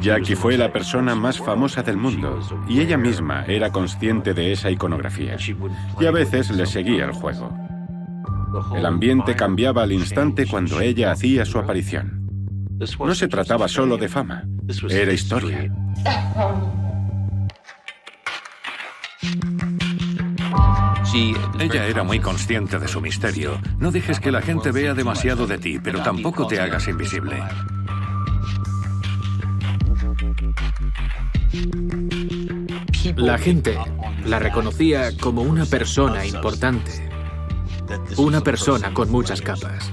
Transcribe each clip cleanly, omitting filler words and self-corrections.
Jackie fue la persona más famosa del mundo y ella misma era consciente de esa iconografía. Y a veces le seguía el juego. El ambiente cambiaba al instante cuando ella hacía su aparición. No se trataba solo de fama, era historia. Ella era muy consciente de su misterio. No dejes que la gente vea demasiado de ti, pero tampoco te hagas invisible. La gente la reconocía como una persona importante, una persona con muchas capas.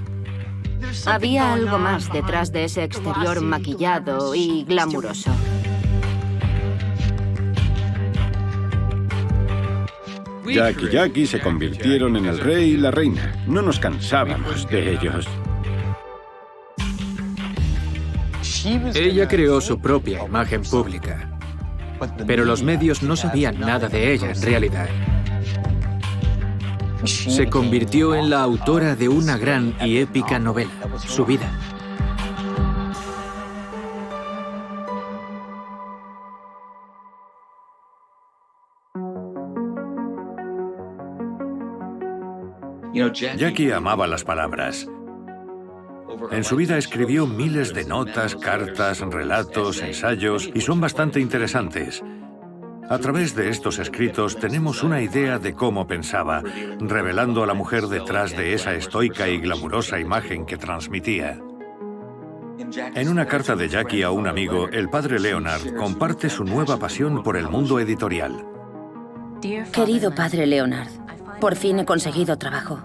Había algo más detrás de ese exterior maquillado y glamuroso. Jack y Jackie se convirtieron en el rey y la reina. No nos cansábamos de ellos. Ella creó su propia imagen pública, pero los medios no sabían nada de ella en realidad. Se convirtió en la autora de una gran y épica novela, su vida. Jackie amaba las palabras. En su vida escribió miles de notas, cartas, relatos, ensayos, y son bastante interesantes. A través de estos escritos tenemos una idea de cómo pensaba, revelando a la mujer detrás de esa estoica y glamurosa imagen que transmitía. En una carta de Jackie a un amigo, el padre Leonard comparte su nueva pasión por el mundo editorial. Querido padre Leonard, por fin he conseguido trabajo.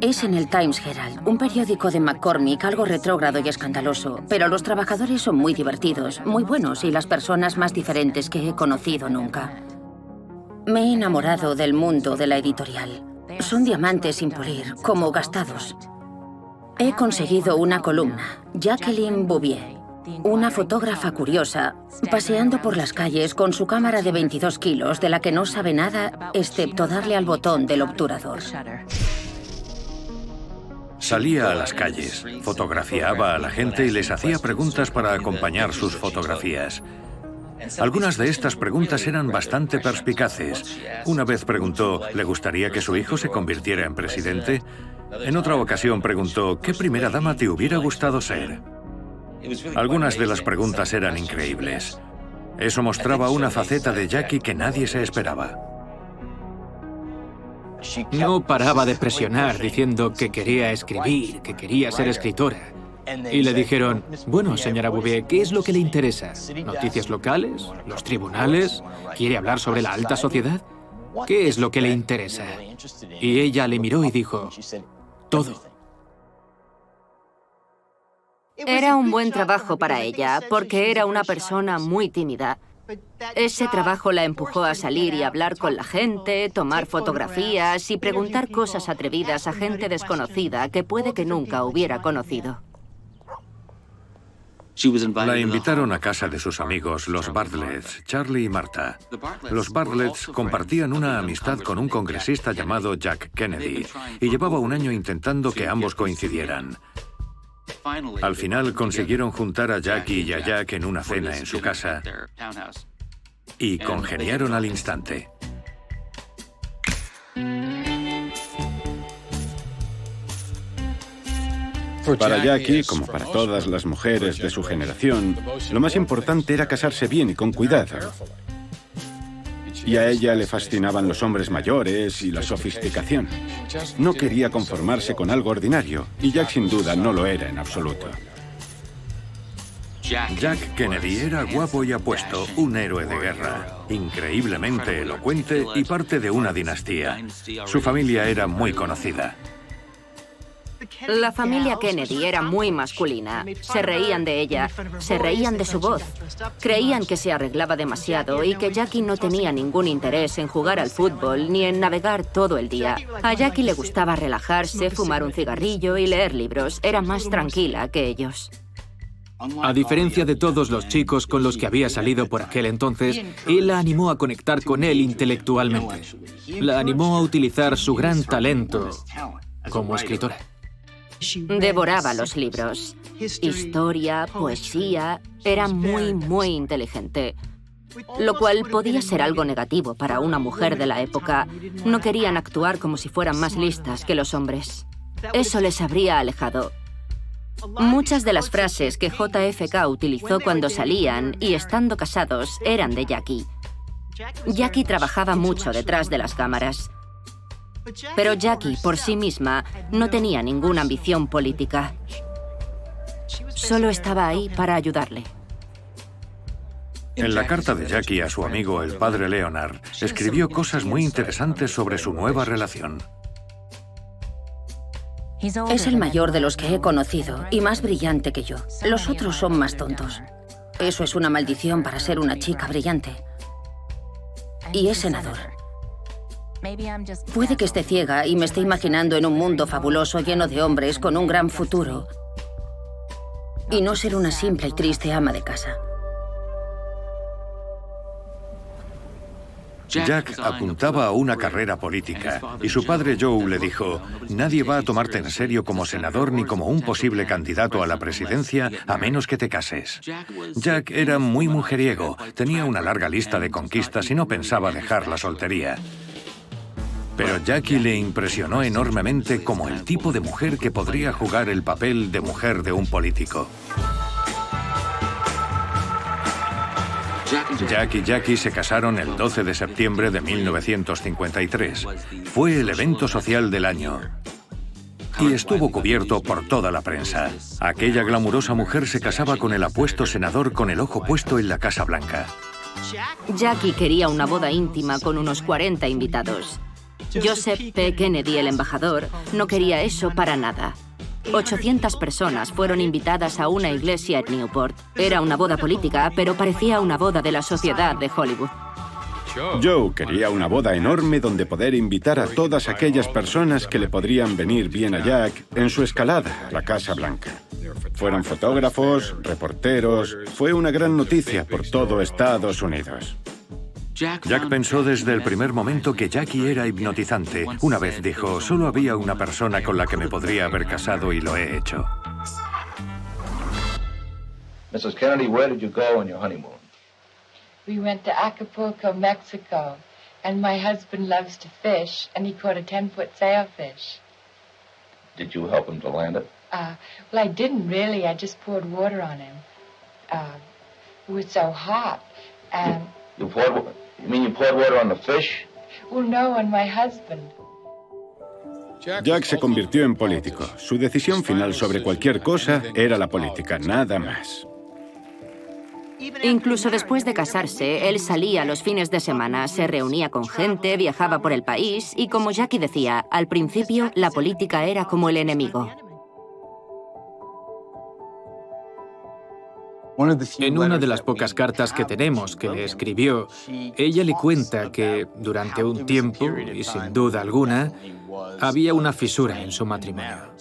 Es en el Times Herald, un periódico de McCormick, algo retrógrado y escandaloso, pero los trabajadores son muy divertidos, muy buenos y las personas más diferentes que he conocido nunca. Me he enamorado del mundo de la editorial. Son diamantes sin pulir, como gastados. He conseguido una columna, Jacqueline Bouvier, una fotógrafa curiosa, paseando por las calles con su cámara de 22 kilos de la que no sabe nada excepto darle al botón del obturador. Salía a las calles, fotografiaba a la gente y les hacía preguntas para acompañar sus fotografías. Algunas de estas preguntas eran bastante perspicaces. Una vez preguntó, ¿le gustaría que su hijo se convirtiera en presidente? En otra ocasión preguntó, ¿qué primera dama te hubiera gustado ser? Algunas de las preguntas eran increíbles. Eso mostraba una faceta de Jackie que nadie se esperaba. No paraba de presionar diciendo que quería escribir, que quería ser escritora. Y le dijeron, bueno, señora Bouvier, ¿qué es lo que le interesa? ¿Noticias locales? ¿Los tribunales? ¿Quiere hablar sobre la alta sociedad? ¿Qué es lo que le interesa? Y ella le miró y dijo, todo. Era un buen trabajo para ella, porque era una persona muy tímida. Ese trabajo la empujó a salir y hablar con la gente, tomar fotografías y preguntar cosas atrevidas a gente desconocida que puede que nunca hubiera conocido. La invitaron a casa de sus amigos, los Bartletts, Charlie y Martha. Los Bartletts compartían una amistad con un congresista llamado Jack Kennedy y llevaba un año intentando que ambos coincidieran. Al final consiguieron juntar a Jackie y a Jack en una cena en su casa y congeniaron al instante. Para Jackie, como para todas las mujeres de su generación, lo más importante era casarse bien y con cuidado. Y a ella le fascinaban los hombres mayores y la sofisticación. No quería conformarse con algo ordinario, y Jack sin duda no lo era en absoluto. Jack Kennedy era guapo y apuesto, un héroe de guerra, increíblemente elocuente y parte de una dinastía. Su familia era muy conocida. La familia Kennedy era muy masculina. Se reían de ella, se reían de su voz. Creían que se arreglaba demasiado y que Jackie no tenía ningún interés en jugar al fútbol ni en navegar todo el día. A Jackie le gustaba relajarse, fumar un cigarrillo y leer libros. Era más tranquila que ellos. A diferencia de todos los chicos con los que había salido por aquel entonces, él la animó a conectar con él intelectualmente. La animó a utilizar su gran talento como escritora. Devoraba los libros. historia, poesía. Era muy inteligente. Lo cual podía ser algo negativo para una mujer de la época. No querían actuar como si fueran más listas que los hombres. Eso les habría alejado. Muchas de las frases que JFK utilizó cuando salían y estando casados eran de Jackie. Jackie trabajaba mucho detrás de las cámaras. Pero Jackie, por sí misma, no tenía ninguna ambición política. Solo estaba ahí para ayudarle. En la carta de Jackie a su amigo, el padre Leonard, escribió cosas muy interesantes sobre su nueva relación. Es el mayor de los que he conocido y más brillante que yo. Los otros son más tontos. Eso es una maldición para ser una chica brillante. Y es senador. Puede que esté ciega y me esté imaginando en un mundo fabuloso lleno de hombres con un gran futuro y no ser una simple y triste ama de casa. Jack apuntaba a una carrera política y su padre Joe le dijo: nadie va a tomarte en serio como senador ni como un posible candidato a la presidencia a menos que te cases. Jack era muy mujeriego, tenía una larga lista de conquistas y no pensaba dejar la soltería. Pero Jackie le impresionó enormemente como el tipo de mujer que podría jugar el papel de mujer de un político. Jack y Jackie se casaron el 12 de septiembre de 1953. Fue el evento social del año y estuvo cubierto por toda la prensa. Aquella glamurosa mujer se casaba con el apuesto senador con el ojo puesto en la Casa Blanca. Jackie quería una boda íntima con unos 40 invitados. Joseph P. Kennedy, el embajador, no quería eso para nada. 800 personas fueron invitadas a una iglesia en Newport. Era una boda política, pero parecía una boda de la sociedad de Hollywood. Joe quería una boda enorme donde poder invitar a todas aquellas personas que le podrían venir bien a Jack en su escalada a la Casa Blanca. Fueron fotógrafos, reporteros. Fue una gran noticia por todo Estados Unidos. Jack pensó desde el primer momento que Jackie era hipnotizante. Una vez dijo: solo había una persona con la que me podría haber casado y lo he hecho. Mrs. Kennedy, where did you go on your honeymoon? We went to Acapulco, Mexico, and my husband loves to fish, and he caught a 10-foot sailfish. Did you help him to land it? Well, I didn't really. I just poured water on him. It was so hot, and... You mean you poured water on the fish? Well, no, on my husband. Jack se convirtió en político. Su decisión final sobre cualquier cosa era la política, nada más. Incluso después de casarse, él salía los fines de semana, se reunía con gente, viajaba por el país y, como Jackie decía, al principio la política era como el enemigo. En una de las pocas cartas que tenemos que le escribió, ella le cuenta que durante un tiempo, y sin duda alguna, había una fisura en su matrimonio.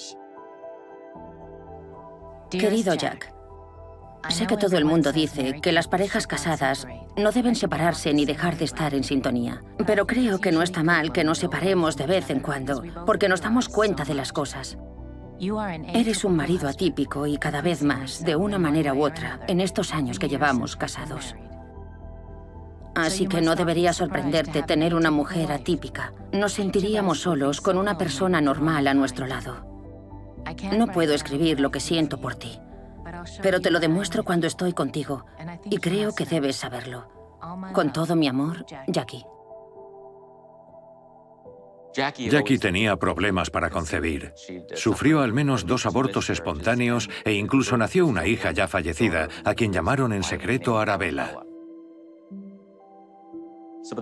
Querido Jack, sé que todo el mundo dice que las parejas casadas no deben separarse ni dejar de estar en sintonía, pero creo que no está mal que nos separemos de vez en cuando, porque nos damos cuenta de las cosas. Eres un marido atípico y cada vez más, de una manera u otra, en estos años que llevamos casados. Así que no debería sorprenderte tener una mujer atípica. Nos sentiríamos solos con una persona normal a nuestro lado. No puedo escribir lo que siento por ti, pero te lo demuestro cuando estoy contigo, y creo que debes saberlo. Con todo mi amor, Jackie. Jackie tenía problemas para concebir. Sufrió al menos 2 abortos espontáneos e incluso nació una hija ya fallecida, a quien llamaron en secreto Arabella.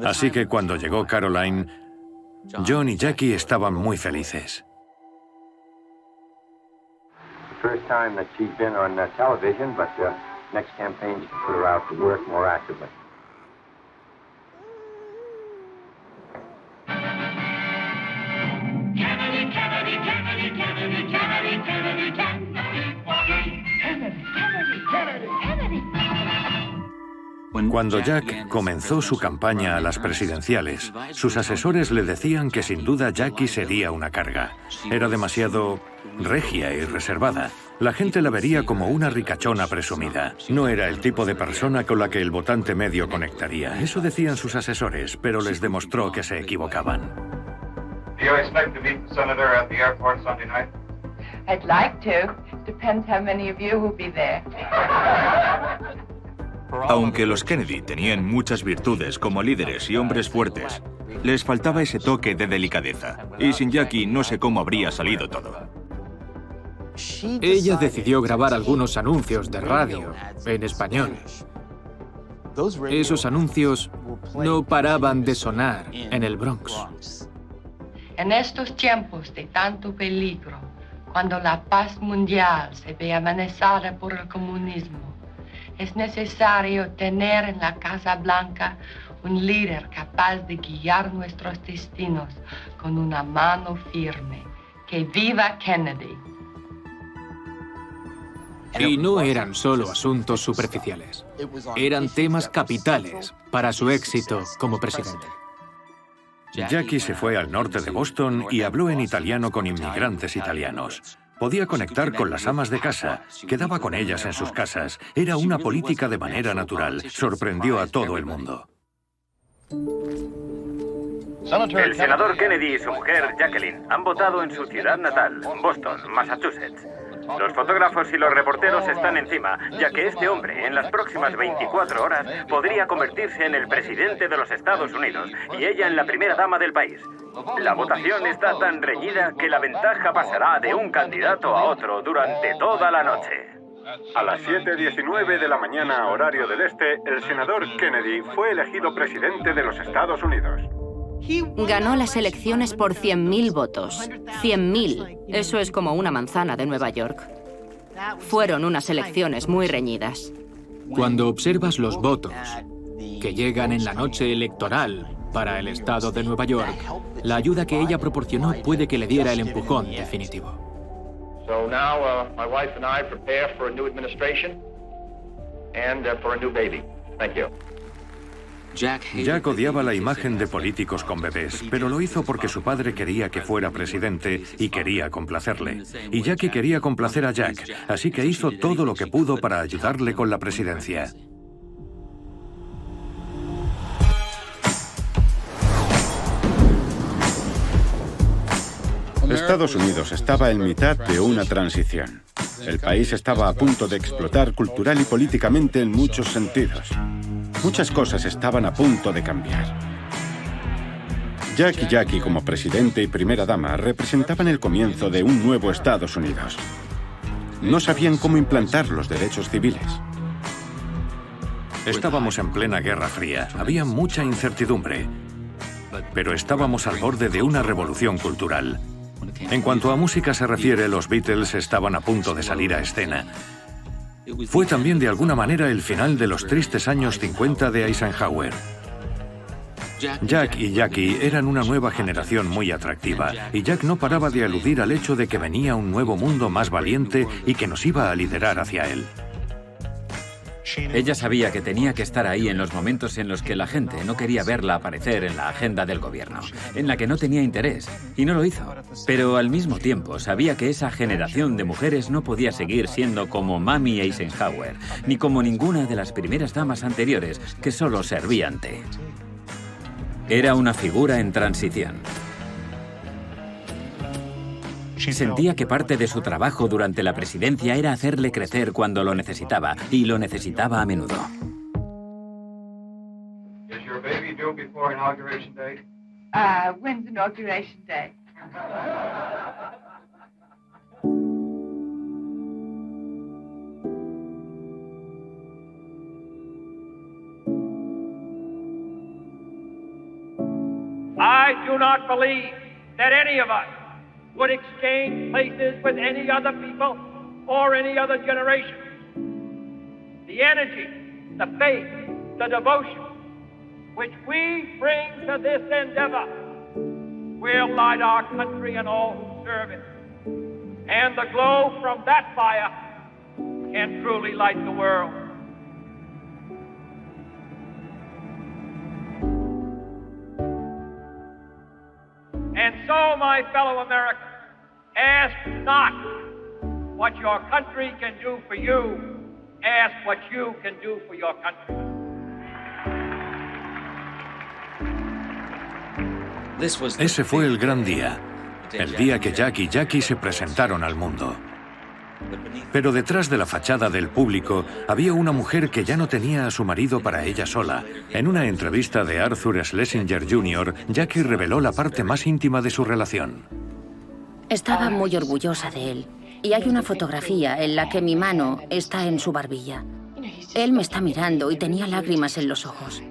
Así que cuando llegó Caroline, John y Jackie estaban muy felices. First time that she's been on television, but next campaign she'll put her out to work more actively. Kennedy, Kennedy, Kennedy, Kennedy, Kennedy, Kennedy, Kennedy, Kennedy, Kennedy. Cuando Jack comenzó su campaña a las presidenciales, sus asesores le decían que sin duda Jackie sería una carga. Era demasiado regia y reservada. La gente la vería como una ricachona presumida. No era el tipo de persona con la que el votante medio conectaría. Eso decían sus asesores, pero les demostró que se equivocaban. Do you expect to meet the senator at the airport Sunday night? I'd like to. Depends how many of you will be there. Aunque los Kennedy tenían muchas virtudes como líderes y hombres fuertes, les faltaba ese toque de delicadeza. Y sin Jackie no sé cómo habría salido todo. Ella decidió grabar algunos anuncios de radio en español. Esos anuncios no paraban de sonar en el Bronx. En estos tiempos de tanto peligro, cuando la paz mundial se ve amenazada por el comunismo, es necesario tener en la Casa Blanca un líder capaz de guiar nuestros destinos con una mano firme. ¡Que viva Kennedy! Y no eran solo asuntos superficiales. Eran temas capitales para su éxito como presidente. Jackie se fue al norte de Boston y habló en italiano con inmigrantes italianos. Podía conectar con las amas de casa, quedaba con ellas en sus casas. Era una política de manera natural. Sorprendió a todo el mundo. El senador Kennedy y su mujer, Jacqueline, han votado en su ciudad natal, Boston, Massachusetts. Los fotógrafos y los reporteros están encima, ya que este hombre, en las próximas 24 horas, podría convertirse en el presidente de los Estados Unidos y ella en la primera dama del país. La votación está tan reñida que la ventaja pasará de un candidato a otro durante toda la noche. A las 7:19 de la mañana, horario del este, el senador Kennedy fue elegido presidente de los Estados Unidos. Ganó las elecciones por 100.000 votos. 100.000. Eso es como una manzana de Nueva York. Fueron unas elecciones muy reñidas. Cuando observas los votos que llegan en la noche electoral para el estado de Nueva York, la ayuda que ella proporcionó puede que le diera el empujón definitivo. So now my wife and I prepare for a new administration and for a new baby. Thank you. Jack odiaba la imagen de políticos con bebés, pero lo hizo porque su padre quería que fuera presidente y quería complacerle. Y Jackie quería complacer a Jack, así que hizo todo lo que pudo para ayudarle con la presidencia. Estados Unidos estaba en mitad de una transición. El país estaba a punto de explotar cultural y políticamente en muchos sentidos. Muchas cosas estaban a punto de cambiar. Jack y Jackie, como presidente y primera dama, representaban el comienzo de un nuevo Estados Unidos. No sabían cómo implantar los derechos civiles. Estábamos en plena Guerra Fría. Había mucha incertidumbre. Pero estábamos al borde de una revolución cultural. En cuanto a música se refiere, los Beatles estaban a punto de salir a escena. Fue también de alguna manera el final de los tristes años 50 de Eisenhower. Jack y Jackie eran una nueva generación muy atractiva, y Jack no paraba de aludir al hecho de que venía un nuevo mundo más valiente y que nos iba a liderar hacia él. Ella sabía que tenía que estar ahí en los momentos en los que la gente no quería verla aparecer en la agenda del gobierno, en la que no tenía interés, y no lo hizo. Pero al mismo tiempo sabía que esa generación de mujeres no podía seguir siendo como Mamie Eisenhower, ni como ninguna de las primeras damas anteriores que solo servían té. Era una figura en transición. Sentía que parte de su trabajo durante la presidencia era hacerle crecer cuando lo necesitaba, y lo necesitaba a menudo. Is your baby due before inauguration day? When's inauguration day? I do not believe that any of us would exchange places with any other people or any other generation. The energy, the faith, the devotion which we bring to this endeavor will light our country and all who serve it. And the glow from that fire can truly light the world. And so, my fellow Americans, ask not what your country can do for you. Ask what you can do for your country. Ese fue el gran día, el día que Jack y Jackie se presentaron al mundo. Pero detrás de la fachada del público había una mujer que ya no tenía a su marido para ella sola. En una entrevista de Arthur Schlesinger Jr., Jackie reveló la parte más íntima de su relación. Estaba muy orgullosa de él. Y hay una fotografía en la que mi mano está en su barbilla. Él me está mirando y tenía lágrimas en los ojos.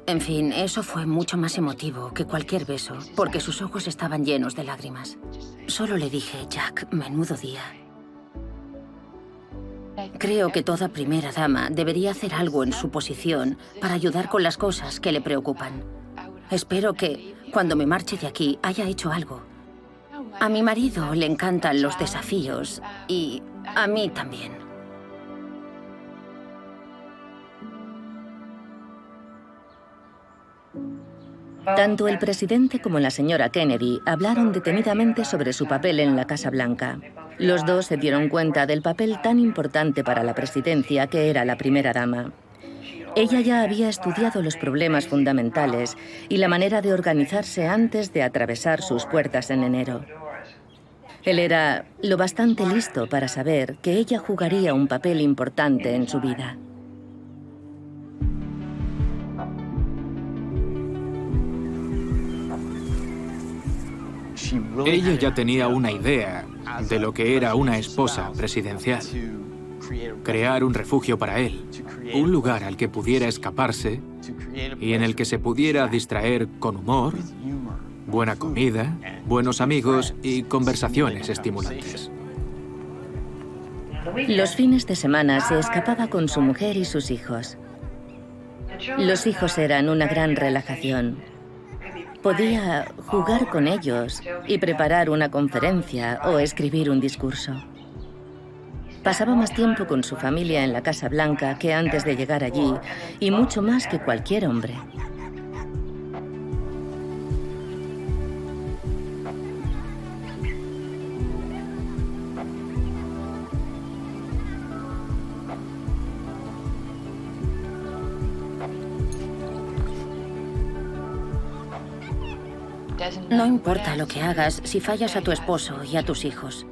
En fin, eso fue mucho más emotivo que cualquier beso, porque sus ojos estaban llenos de lágrimas. Solo le dije, Jack, menudo día. Creo que toda primera dama debería hacer algo en su posición para ayudar con las cosas que le preocupan. Espero que, cuando me marche de aquí, haya hecho algo. A mi marido le encantan los desafíos y a mí también. Tanto el presidente como la señora Kennedy hablaron detenidamente sobre su papel en la Casa Blanca. Los dos se dieron cuenta del papel tan importante para la presidencia que era la primera dama. Ella ya había estudiado los problemas fundamentales y la manera de organizarse antes de atravesar sus puertas en enero. Él era lo bastante listo para saber que ella jugaría un papel importante en su vida. Ella ya tenía una idea de lo que era una esposa presidencial. Crear un refugio para él, un lugar al que pudiera escaparse y en el que se pudiera distraer con humor, buena comida, buenos amigos y conversaciones estimulantes. Los fines de semana se escapaba con su mujer y sus hijos. Los hijos eran una gran relajación. Podía jugar con ellos y preparar una conferencia o escribir un discurso. Pasaba más tiempo con su familia en la Casa Blanca que antes de llegar allí, y mucho más que cualquier hombre. No importa lo que hagas si fallas a tu esposo y a tus hijos.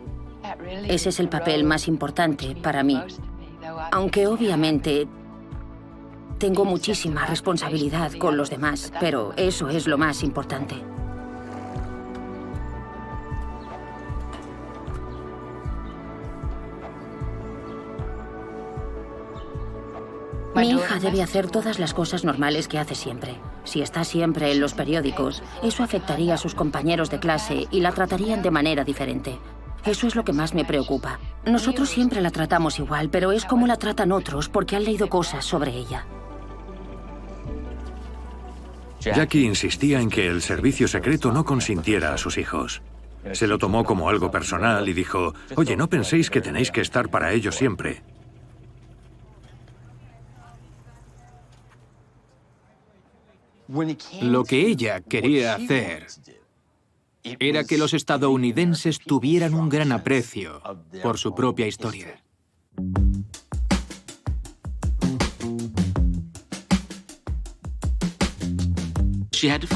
Ese es el papel más importante para mí. Aunque obviamente tengo muchísima responsabilidad con los demás, pero eso es lo más importante. Mi hija debe hacer todas las cosas normales que hace siempre. Si está siempre en los periódicos, eso afectaría a sus compañeros de clase y la tratarían de manera diferente. Eso es lo que más me preocupa. Nosotros siempre la tratamos igual, pero es como la tratan otros porque han leído cosas sobre ella. Jackie insistía en que el servicio secreto no consintiera a sus hijos. Se lo tomó como algo personal y dijo, oye, no penséis que tenéis que estar para ellos siempre. Lo que ella quería hacer era que los estadounidenses tuvieran un gran aprecio por su propia historia.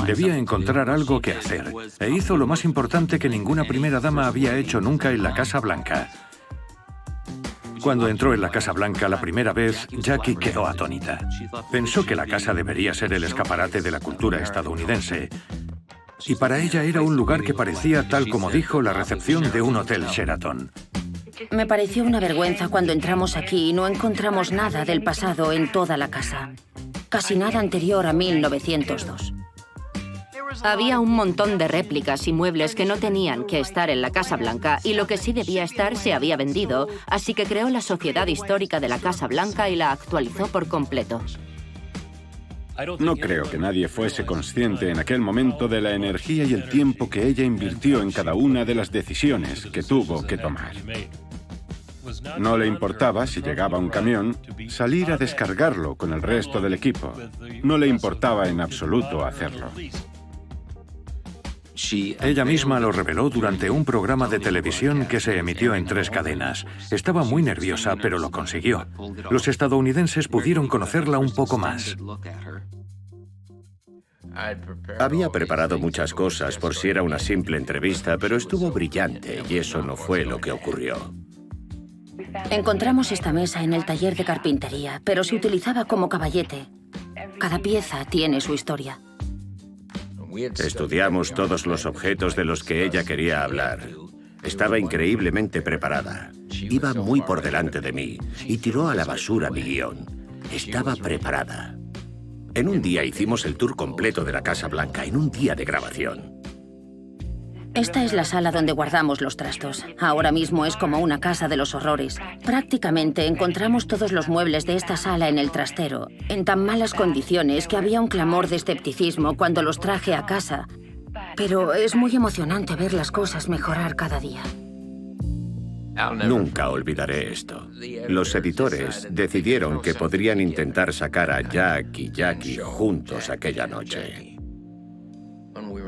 Debía encontrar algo que hacer, e hizo lo más importante que ninguna primera dama había hecho nunca en la Casa Blanca. Cuando entró en la Casa Blanca la primera vez, Jackie quedó atónita. Pensó que la casa debería ser el escaparate de la cultura estadounidense. Y para ella era un lugar que parecía, tal como dijo, la recepción de un hotel Sheraton. Me pareció una vergüenza cuando entramos aquí y no encontramos nada del pasado en toda la casa. Casi nada anterior a 1902. Había un montón de réplicas y muebles que no tenían que estar en la Casa Blanca y lo que sí debía estar se había vendido, así que creó la Sociedad Histórica de la Casa Blanca y la actualizó por completo. No creo que nadie fuese consciente en aquel momento de la energía y el tiempo que ella invirtió en cada una de las decisiones que tuvo que tomar. No le importaba, si llegaba un camión, salir a descargarlo con el resto del equipo. No le importaba en absoluto hacerlo. Ella misma lo reveló durante un programa de televisión que se emitió en 3 cadenas. Estaba muy nerviosa, pero lo consiguió. Los estadounidenses pudieron conocerla un poco más. Había preparado muchas cosas por si era una simple entrevista, pero estuvo brillante y eso no fue lo que ocurrió. Encontramos esta mesa en el taller de carpintería, pero se utilizaba como caballete. Cada pieza tiene su historia. Estudiamos todos los objetos de los que ella quería hablar. Estaba increíblemente preparada. Iba muy por delante de mí y tiró a la basura mi guión. Estaba preparada. En un día hicimos el tour completo de la Casa Blanca, en un día de grabación. Esta es la sala donde guardamos los trastos. Ahora mismo es como una casa de los horrores. Prácticamente encontramos todos los muebles de esta sala en el trastero, en tan malas condiciones que había un clamor de escepticismo cuando los traje a casa. Pero es muy emocionante ver las cosas mejorar cada día. Nunca olvidaré esto. Los editores decidieron que podrían intentar sacar a Jack y Jackie juntos aquella noche.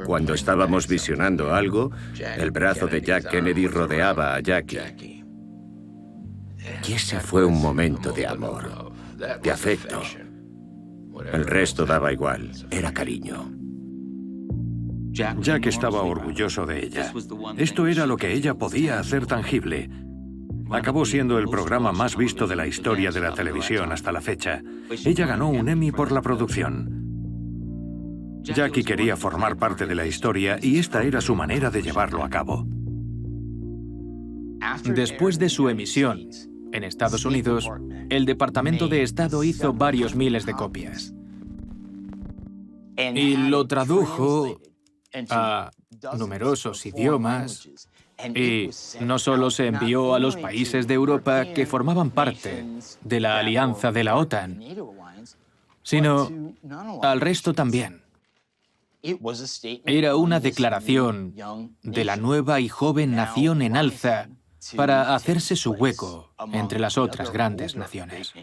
Cuando estábamos visionando algo, el brazo de Jack Kennedy rodeaba a Jackie. Y ese fue un momento de amor, de afecto. El resto daba igual, era cariño. Jack estaba orgulloso de ella. Esto era lo que ella podía hacer tangible. Acabó siendo el programa más visto de la historia de la televisión hasta la fecha. Ella ganó un Emmy por la producción. Jackie quería formar parte de la historia y esta era su manera de llevarlo a cabo. Después de su emisión en Estados Unidos, el Departamento de Estado hizo varios miles de copias. Y lo tradujo a numerosos idiomas y no solo se envió a los países de Europa que formaban parte de la alianza de la OTAN, sino al resto también. Era una declaración de la nueva y joven nación en alza para hacerse su hueco entre las otras grandes naciones.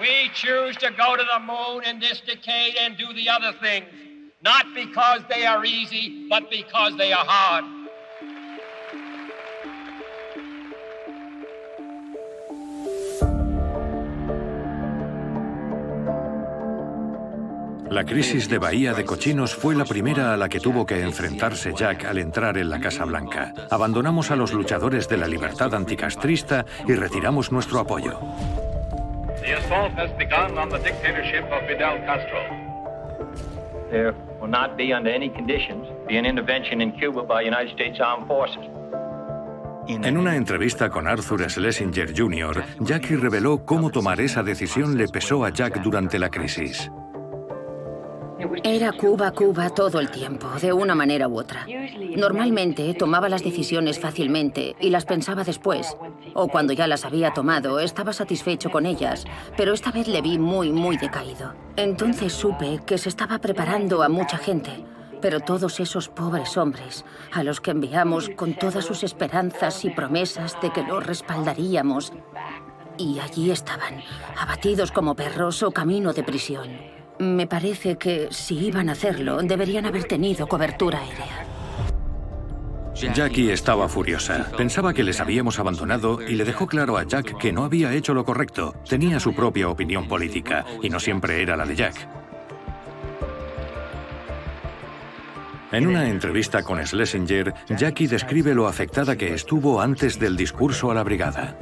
We choose to go to the moon in this decade and do the other things, not because they are easy, but because they are hard. La crisis de Bahía de Cochinos fue la primera a la que tuvo que enfrentarse Jack al entrar en la Casa Blanca. Abandonamos a los luchadores de la libertad anticastrista y retiramos nuestro apoyo. The assault has begun on the dictatorship of Fidel Castro. There will not be, under any conditions, an intervention in Cuba by United States Armed Forces. En una entrevista con Arthur Schlesinger Jr., Jackie reveló cómo tomar esa decisión le pesó a Jack durante la crisis. Era Cuba, Cuba todo el tiempo, de una manera u otra. Normalmente tomaba las decisiones fácilmente y las pensaba después. O cuando ya las había tomado, estaba satisfecho con ellas, pero esta vez le vi muy decaído. Entonces supe que se estaba preparando a mucha gente, pero todos esos pobres hombres, a los que enviamos con todas sus esperanzas y promesas de que los respaldaríamos, y allí estaban, abatidos como perros o camino de prisión. Me parece que, si iban a hacerlo, deberían haber tenido cobertura aérea. Jackie estaba furiosa. Pensaba que les habíamos abandonado y le dejó claro a Jack que no había hecho lo correcto. Tenía su propia opinión política y no siempre era la de Jack. En una entrevista con Schlesinger, Jackie describe lo afectada que estuvo antes del discurso a la brigada.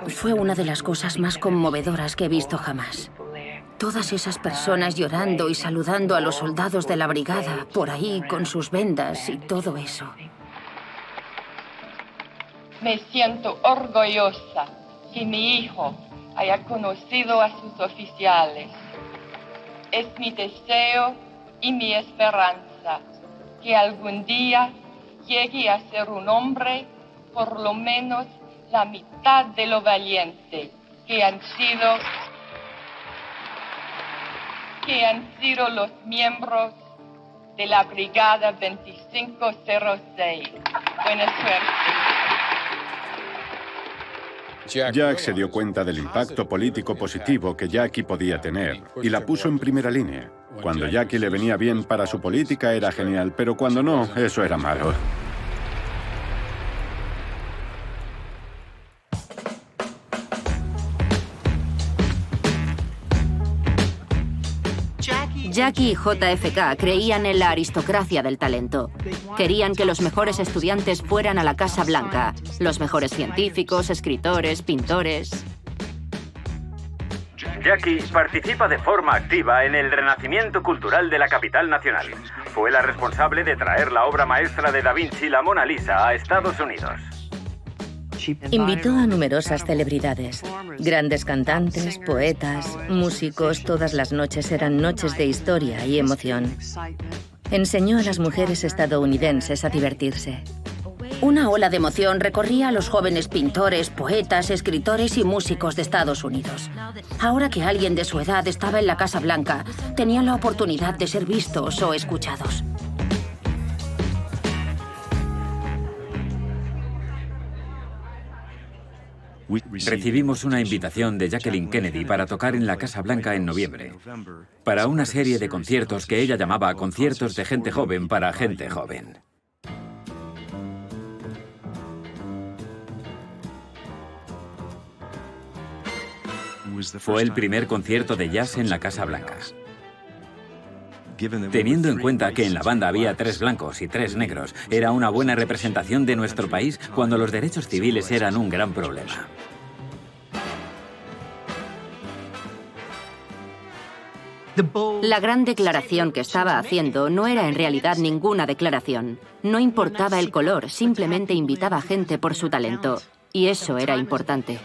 Fue una de las cosas más conmovedoras que he visto jamás. Todas esas personas llorando y saludando a los soldados de la brigada, por ahí con sus vendas y todo eso. Me siento orgullosa que mi hijo haya conocido a sus oficiales. Es mi deseo y mi esperanza que algún día llegue a ser un hombre por lo menos la mitad de lo valiente que han sido los miembros de la Brigada 2506. Buena suerte. Jack se dio cuenta del impacto político positivo que Jackie podía tener y la puso en primera línea. Cuando Jackie le venía bien para su política era genial, pero cuando no, eso era malo. Jackie y JFK creían en la aristocracia del talento. Querían que los mejores estudiantes fueran a la Casa Blanca, los mejores científicos, escritores, pintores. Jackie participa de forma activa en el renacimiento cultural de la capital nacional. Fue la responsable de traer la obra maestra de Da Vinci, la Mona Lisa, a Estados Unidos. Invitó a numerosas celebridades, grandes cantantes, poetas, músicos. Todas las noches eran noches de historia y emoción. Enseñó a las mujeres estadounidenses a divertirse. Una ola de emoción recorría a los jóvenes pintores, poetas, escritores y músicos de Estados Unidos. Ahora que alguien de su edad estaba en la Casa Blanca, tenían la oportunidad de ser vistos o escuchados. Recibimos una invitación de Jacqueline Kennedy para tocar en la Casa Blanca en noviembre, para una serie de conciertos que ella llamaba conciertos de gente joven para gente joven. Fue el primer concierto de jazz en la Casa Blanca. Teniendo en cuenta que en la banda había 3 blancos y 3 negros, era una buena representación de nuestro país cuando los derechos civiles eran un gran problema. La gran declaración que estaba haciendo no era en realidad ninguna declaración. No importaba el color, simplemente invitaba a gente por su talento. Y eso era importante.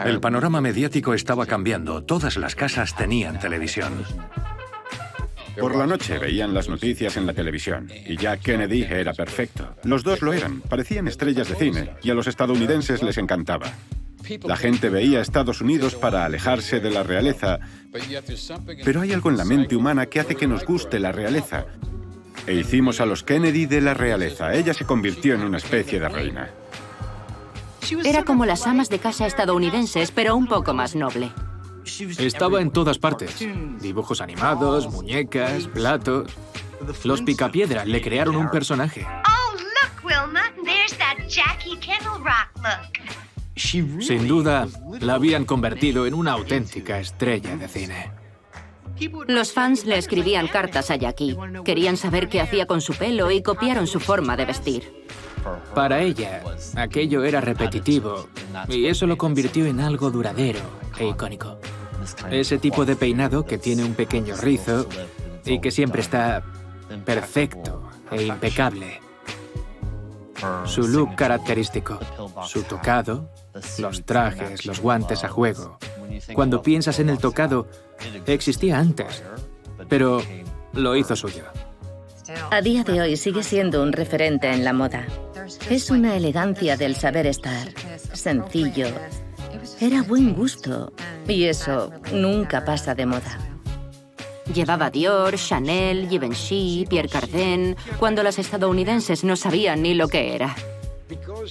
El panorama mediático estaba cambiando. Todas las casas tenían televisión. Por la noche veían las noticias en la televisión, y Jack Kennedy era perfecto. Los dos lo eran, parecían estrellas de cine, y a los estadounidenses les encantaba. La gente veía a Estados Unidos para alejarse de la realeza, pero hay algo en la mente humana que hace que nos guste la realeza. E hicimos a los Kennedy de la realeza. Ella se convirtió en una especie de reina. Era como las amas de casa estadounidenses, pero un poco más noble. Estaba en todas partes. Dibujos animados, muñecas, platos. Los Picapiedra le crearon un personaje. Oh, look, Wilma. There's that Jackie Kennel Rock look. Sin duda, la habían convertido en una auténtica estrella de cine. Los fans le escribían cartas a Jackie. Querían saber qué hacía con su pelo y copiaron su forma de vestir. Para ella, aquello era repetitivo, y eso lo convirtió en algo duradero e icónico. Ese tipo de peinado que tiene un pequeño rizo y que siempre está perfecto e impecable. Su look característico, su tocado, los trajes, los guantes a juego. Cuando piensas en el tocado, existía antes, pero lo hizo suyo. A día de hoy sigue siendo un referente en la moda. Es una elegancia del saber estar, sencillo. Era buen gusto, y eso nunca pasa de moda. Llevaba Dior, Chanel, Givenchy, Pierre Cardin, cuando las estadounidenses no sabían ni lo que era.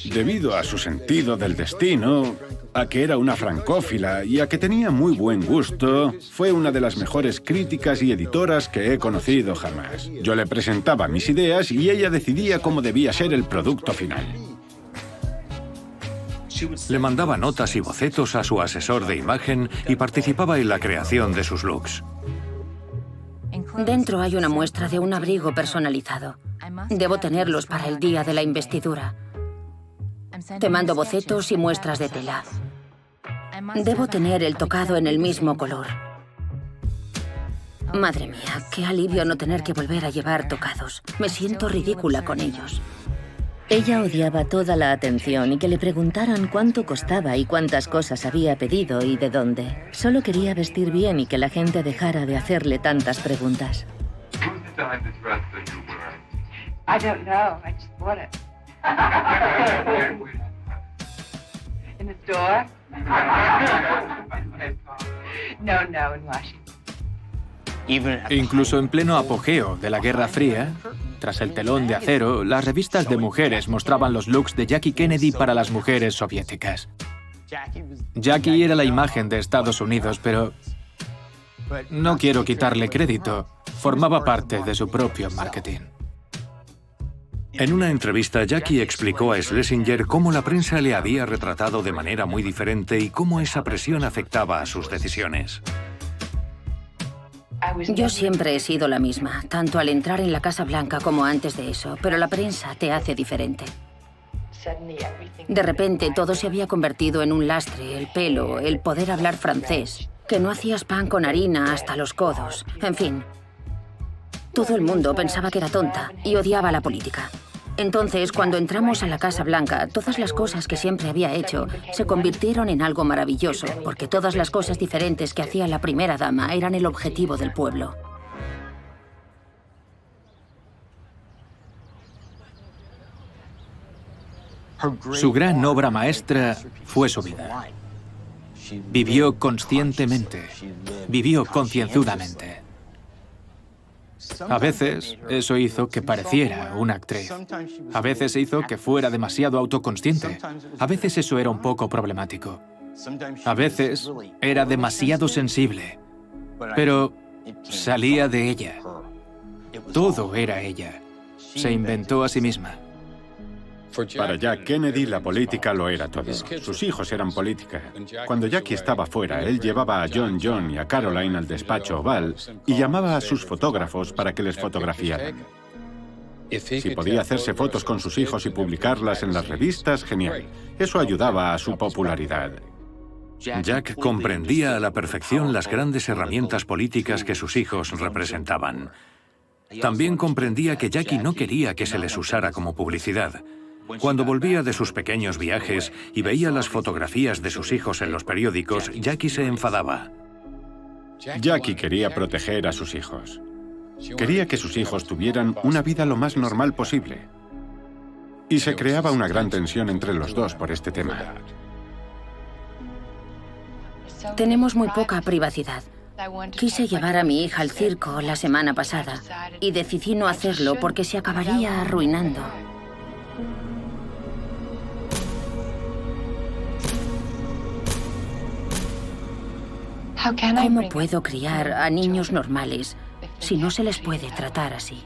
Debido a su sentido del destino, a que era una francófila y a que tenía muy buen gusto, fue una de las mejores críticas y editoras que he conocido jamás. Yo le presentaba mis ideas y ella decidía cómo debía ser el producto final. Le mandaba notas y bocetos a su asesor de imagen y participaba en la creación de sus looks. Dentro hay una muestra de un abrigo personalizado. Debo tenerlos para el día de la investidura. Te mando bocetos y muestras de tela. Debo tener el tocado en el mismo color. Madre mía, qué alivio no tener que volver a llevar tocados. Me siento ridícula con ellos. Ella odiaba toda la atención y que le preguntaran cuánto costaba y cuántas cosas había pedido y de dónde. Solo quería vestir bien y que la gente dejara de hacerle tantas preguntas. I don't know. I just bought it. In the store? No, in Washington. Incluso en pleno apogeo de la Guerra Fría, tras el telón de acero, las revistas de mujeres mostraban los looks de Jackie Kennedy para las mujeres soviéticas. Jackie era la imagen de Estados Unidos, pero no quiero quitarle crédito. Formaba parte de su propio marketing. En una entrevista, Jackie explicó a Schlesinger cómo la prensa le había retratado de manera muy diferente y cómo esa presión afectaba a sus decisiones. Yo siempre he sido la misma, tanto al entrar en la Casa Blanca como antes de eso, pero la prensa te hace diferente. De repente todo se había convertido en un lastre, el pelo, el poder hablar francés, que no hacías pan con harina hasta los codos, en fin. Todo el mundo pensaba que era tonta y odiaba la política. Entonces, cuando entramos a la Casa Blanca, todas las cosas que siempre había hecho se convirtieron en algo maravilloso, porque todas las cosas diferentes que hacía la primera dama eran el objetivo del pueblo. Su gran obra maestra fue su vida. Vivió conscientemente, vivió concienzudamente. A veces eso hizo que pareciera una actriz. A veces hizo que fuera demasiado autoconsciente. A veces eso era un poco problemático. A veces era demasiado sensible. Pero salía de ella. Todo era ella. Se inventó a sí misma. Para Jack Kennedy, la política lo era todo. Sus hijos eran política. Cuando Jackie estaba fuera, él llevaba a John y a Caroline al despacho oval y llamaba a sus fotógrafos para que les fotografiaran. Si podía hacerse fotos con sus hijos y publicarlas en las revistas, genial. Eso ayudaba a su popularidad. Jack comprendía a la perfección las grandes herramientas políticas que sus hijos representaban. También comprendía que Jackie no quería que se les usara como publicidad. Cuando volvía de sus pequeños viajes y veía las fotografías de sus hijos en los periódicos, Jackie se enfadaba. Jackie quería proteger a sus hijos. Quería que sus hijos tuvieran una vida lo más normal posible. Y se creaba una gran tensión entre los dos por este tema. Tenemos muy poca privacidad. Quise llevar a mi hija al circo la semana pasada y decidí no hacerlo porque se acabaría arruinando. ¿Cómo puedo criar a niños normales si no se les puede tratar así?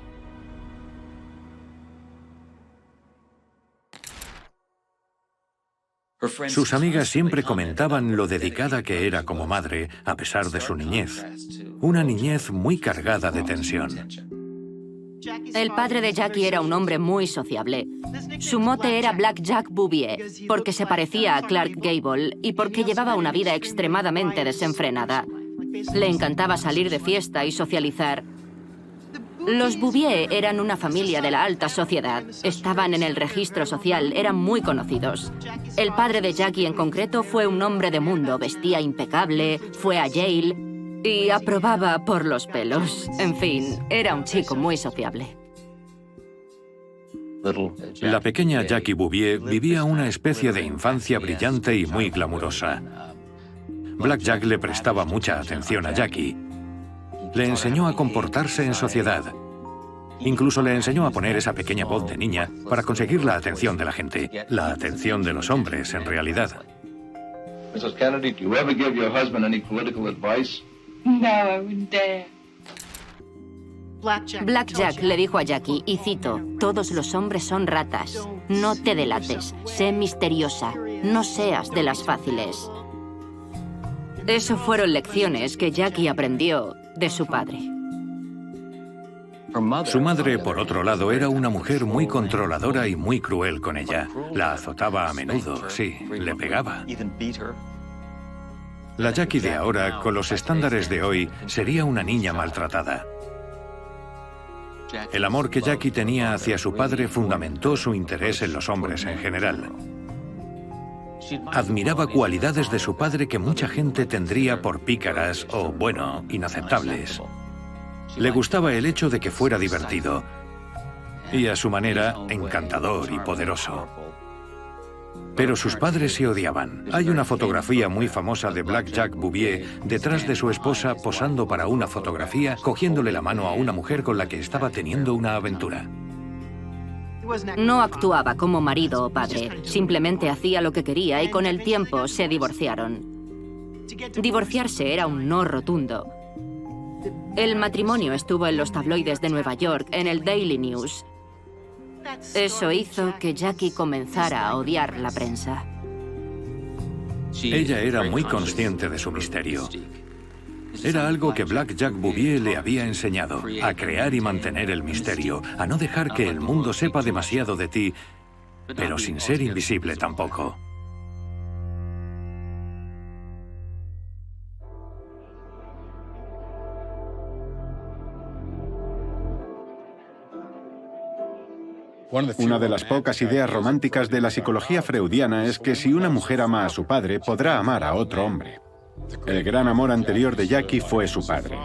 Sus amigas siempre comentaban lo dedicada que era como madre, a pesar de su niñez. Una niñez muy cargada de tensión. El padre de Jackie era un hombre muy sociable. Su mote era Black Jack Bouvier, porque se parecía a Clark Gable y porque llevaba una vida extremadamente desenfrenada. Le encantaba salir de fiesta y socializar. Los Bouvier eran una familia de la alta sociedad. Estaban en el registro social, eran muy conocidos. El padre de Jackie en concreto fue un hombre de mundo, vestía impecable, fue a Yale y aprobaba por los pelos. En fin, era un chico muy sociable. La pequeña Jackie Bouvier vivía una especie de infancia brillante y muy glamurosa. Black Jack le prestaba mucha atención a Jackie. Le enseñó a comportarse en sociedad. Incluso le enseñó a poner esa pequeña voz de niña para conseguir la atención de la gente. La atención de los hombres, en realidad. Mrs. Kennedy, do you ever give your husband any political advice? No, I wouldn't dare. Black Jack le dijo a Jackie, y cito, «Todos los hombres son ratas. No te delates. Sé misteriosa. No seas de las fáciles». Eso fueron lecciones que Jackie aprendió de su padre. Su madre, por otro lado, era una mujer muy controladora y muy cruel con ella. La azotaba a menudo, sí, le pegaba. La Jackie de ahora, con los estándares de hoy, sería una niña maltratada. El amor que Jackie tenía hacia su padre fundamentó su interés en los hombres en general. Admiraba cualidades de su padre que mucha gente tendría por pícaras o, bueno, inaceptables. Le gustaba el hecho de que fuera divertido y, a su manera, encantador y poderoso. Pero sus padres se odiaban. Hay una fotografía muy famosa de Black Jack Bouvier detrás de su esposa posando para una fotografía, cogiéndole la mano a una mujer con la que estaba teniendo una aventura. No actuaba como marido o padre, simplemente hacía lo que quería y con el tiempo se divorciaron. Divorciarse era un no rotundo. El matrimonio estuvo en los tabloides de Nueva York, en el Daily News. Eso hizo que Jackie comenzara a odiar la prensa. Ella era muy consciente de su misterio. Era algo que Black Jack Bouvier le había enseñado, a crear y mantener el misterio, a no dejar que el mundo sepa demasiado de ti, pero sin ser invisible tampoco. Una de las pocas ideas románticas de la psicología freudiana es que si una mujer ama a su padre, podrá amar a otro hombre. El gran amor anterior de Jackie fue su padre.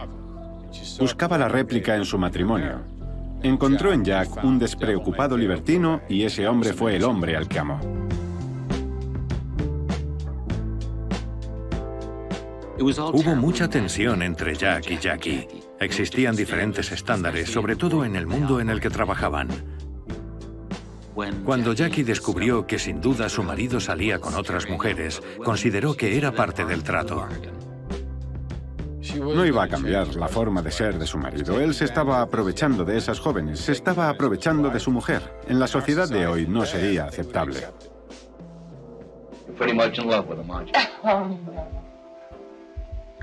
Buscaba la réplica en su matrimonio. Encontró en Jack un despreocupado libertino y ese hombre fue el hombre al que amó. Hubo mucha tensión entre Jack y Jackie. Existían diferentes estándares, sobre todo en el mundo en el que trabajaban. Cuando Jackie descubrió que sin duda su marido salía con otras mujeres, consideró que era parte del trato. No iba a cambiar la forma de ser de su marido. Él se estaba aprovechando de esas jóvenes, se estaba aprovechando de su mujer. En la sociedad de hoy no sería aceptable. Pretty much in love with him, aren't you?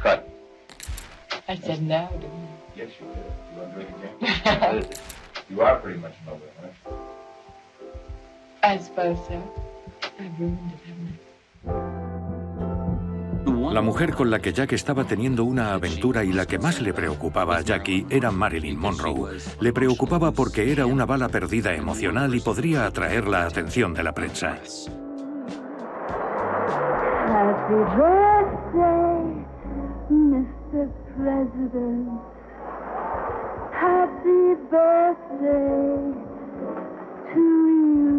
Cut. I said no, didn't I? Yes, you did. You want to drink again? You are pretty much in love with him, aren't you? I suppose so. I've ruined it, haven't I? La mujer con la que Jack estaba teniendo una aventura y la que más le preocupaba a Jackie era Marilyn Monroe. Le preocupaba porque era una bala perdida emocional y podría atraer la atención de la prensa. Happy birthday, Mr. President. Happy birthday to you.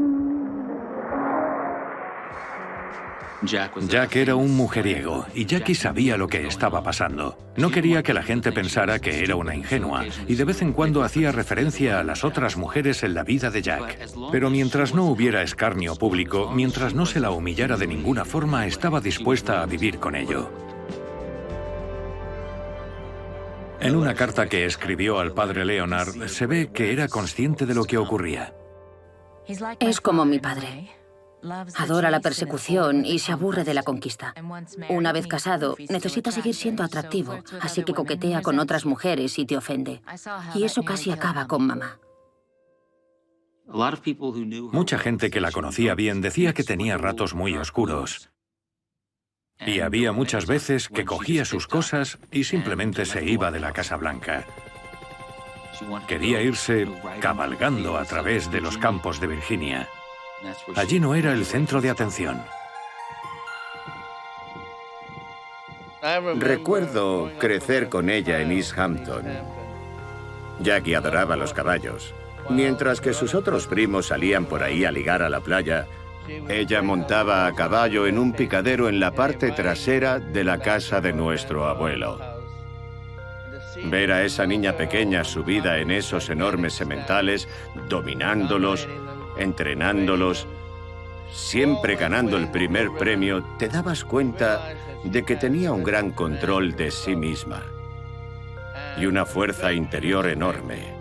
Jack era un mujeriego y Jackie sabía lo que estaba pasando. No quería que la gente pensara que era una ingenua y de vez en cuando hacía referencia a las otras mujeres en la vida de Jack. Pero mientras no hubiera escarnio público, mientras no se la humillara de ninguna forma, estaba dispuesta a vivir con ello. En una carta que escribió al padre Leonard, se ve que era consciente de lo que ocurría. Es como mi padre. Adora la persecución y se aburre de la conquista. Una vez casado, necesita seguir siendo atractivo, así que coquetea con otras mujeres y te ofende. Y eso casi acaba con mamá. Mucha gente que la conocía bien decía que tenía ratos muy oscuros. Y había muchas veces que cogía sus cosas y simplemente se iba de la Casa Blanca. Quería irse cabalgando a través de los campos de Virginia. Allí no era el centro de atención. Recuerdo crecer con ella en East Hampton. Jackie adoraba los caballos. Mientras que sus otros primos salían por ahí a ligar a la playa, ella montaba a caballo en un picadero en la parte trasera de la casa de nuestro abuelo. Ver a esa niña pequeña subida en esos enormes sementales, dominándolos, entrenándolos, siempre ganando el primer premio, te dabas cuenta de que tenía un gran control de sí misma y una fuerza interior enorme.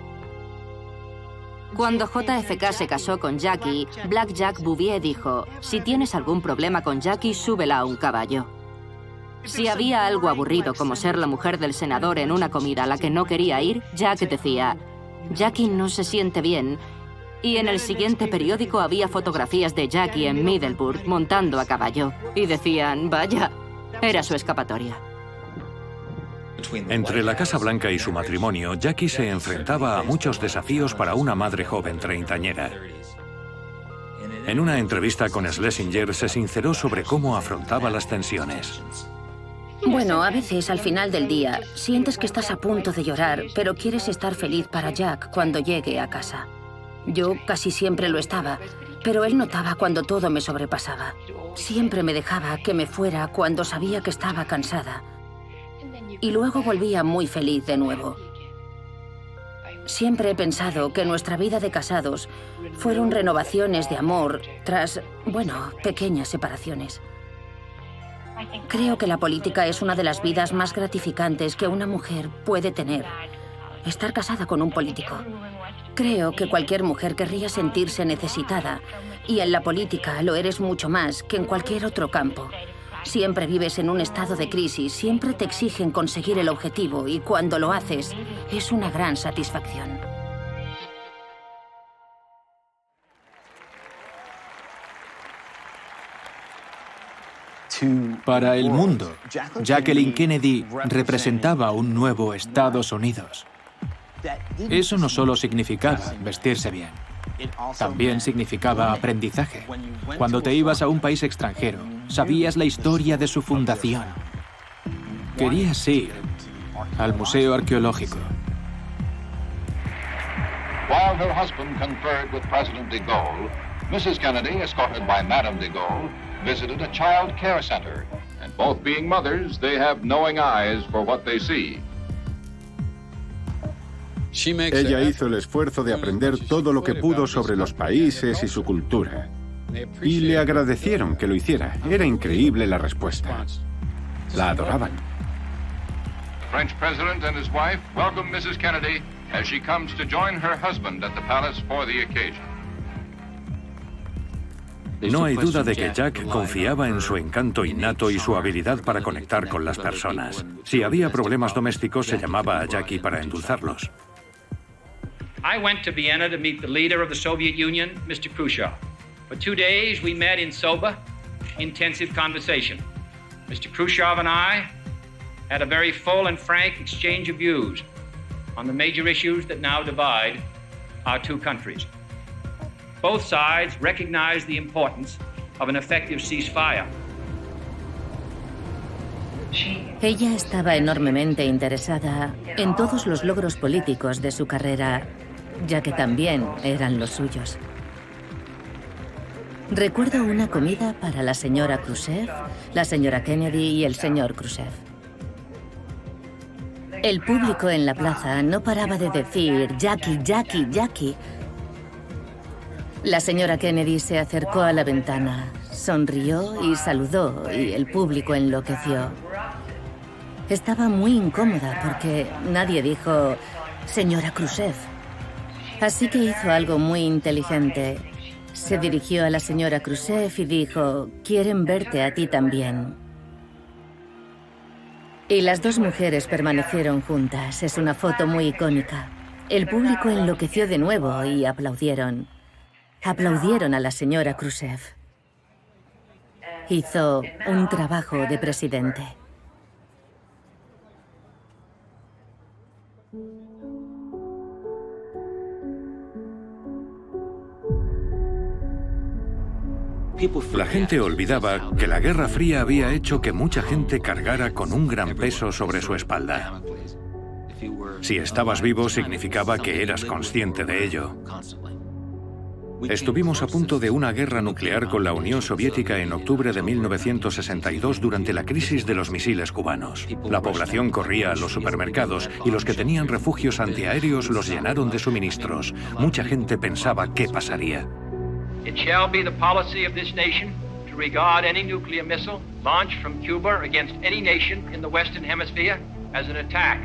Cuando JFK se casó con Jackie, Black Jack Bouvier dijo, si tienes algún problema con Jackie, súbela a un caballo. Si había algo aburrido como ser la mujer del senador en una comida a la que no quería ir, Jack decía, Jackie no se siente bien. Y en el siguiente periódico había fotografías de Jackie en Middleburg montando a caballo. Y decían, vaya, era su escapatoria. Entre la Casa Blanca y su matrimonio, Jackie se enfrentaba a muchos desafíos para una madre joven treintañera. En una entrevista con Schlesinger se sinceró sobre cómo afrontaba las tensiones. Bueno, a veces al final del día sientes que estás a punto de llorar, pero quieres estar feliz para Jack cuando llegue a casa. Yo casi siempre lo estaba, Pero él notaba cuando todo me sobrepasaba. Siempre me dejaba que me fuera cuando sabía que estaba cansada. Y luego volvía muy feliz de nuevo. Siempre he pensado que nuestra vida de casados fueron renovaciones de amor tras, bueno, pequeñas separaciones. Creo que la política es una de las vidas más gratificantes que una mujer puede tener. Estar casada con un político. Creo que cualquier mujer querría sentirse necesitada, y en la política lo eres mucho más que en cualquier otro campo. Siempre vives en un estado de crisis, siempre te exigen conseguir el objetivo, y cuando lo haces, es una gran satisfacción. Para el mundo, Jacqueline Kennedy representaba un nuevo Estados Unidos. Eso no solo significaba vestirse bien, también significaba aprendizaje. Cuando te ibas a un país extranjero, sabías la historia de su fundación. Querías ir al Museo Arqueológico. While her husband conferred with President de Gaulle, Mrs. Kennedy, escorted by Madame de Gaulle, visited a child care center. And both being mothers, they have knowing eyes for what they see. Ella hizo el esfuerzo de aprender todo lo que pudo sobre los países y su cultura. Y le agradecieron que lo hiciera. Era increíble la respuesta. La adoraban. The French president and his wife welcome Mrs. Kennedy as she comes to join her husband at the palace for the occasion. No hay duda de que Jack confiaba en su encanto innato y su habilidad para conectar con las personas. Si había problemas domésticos, se llamaba a Jackie para endulzarlos. I went to Vienna to meet the leader of the Soviet Union, Mr. Khrushchev. For 2 days, we met in sober, intensive conversation. Mr. Khrushchev and I had a very full and frank exchange of views on the major issues that now divide our two countries. Both sides recognize the importance of an effective ceasefire. Ella estaba enormemente interesada en todos los logros políticos de su carrera, ya que también eran los suyos. Recuerdo una comida para la señora Khrushchev, la señora Kennedy y el señor Khrushchev. El público en la plaza no paraba de decir «Jackie, Jackie, Jackie». La señora Kennedy se acercó a la ventana, sonrió y saludó, y el público enloqueció. Estaba muy incómoda porque nadie dijo «Señora Khrushchev». Así que hizo algo muy inteligente. Se dirigió a la señora Khrushchev y dijo «Quieren verte a ti también». Y las dos mujeres permanecieron juntas. Es una foto muy icónica. El público enloqueció de nuevo y aplaudieron. Aplaudieron a la señora Khrushchev. Hizo un trabajo de presidente. La gente olvidaba que la Guerra Fría había hecho que mucha gente cargara con un gran peso sobre su espalda. Si estabas vivo, significaba que eras consciente de ello. Estuvimos a punto de una guerra nuclear con la Unión Soviética en octubre de 1962 durante la crisis de los misiles cubanos. La población corría a los supermercados y los que tenían refugios antiaéreos los llenaron de suministros. Mucha gente pensaba qué pasaría. It shall be the policy of this nation to regard any nuclear missile launched from Cuba against any nation in the Western Hemisphere as an attack.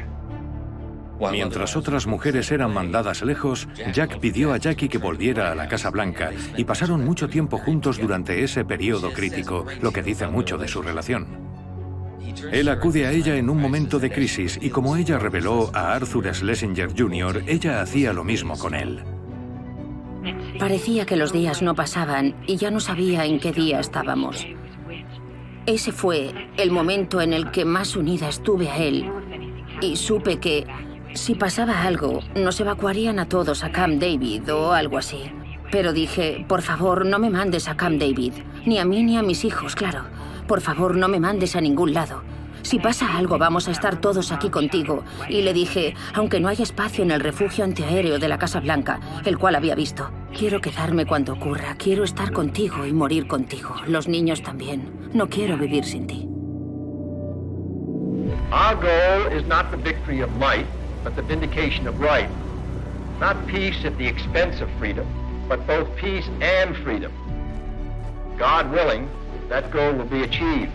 Mientras otras mujeres eran mandadas lejos, Jack pidió a Jackie que volviera a la Casa Blanca y pasaron mucho tiempo juntos durante ese periodo crítico, lo que dice mucho de su relación. Él acude a ella en un momento de crisis y como ella reveló a Arthur Schlesinger Jr., ella hacía lo mismo con él. Parecía que los días no pasaban y ya no sabía en qué día estábamos. Ese fue el momento en el que más unida estuve a él y supe que si pasaba algo, nos evacuarían a todos a Camp David o algo así. Pero dije, por favor, no me mandes a Camp David, ni a mí ni a mis hijos, claro. Por favor, no me mandes a ningún lado. Si pasa algo, vamos a estar todos aquí contigo. Y le dije, aunque no hay espacio en el refugio antiaéreo de la Casa Blanca, el cual había visto, Quiero quedarme cuando ocurra. Quiero estar contigo y morir contigo. Los niños también. No quiero vivir sin ti. Our goal is not the victory of might, but the vindication of right. Not peace at the expense of freedom, but both peace and freedom. God willing, that goal will be achieved.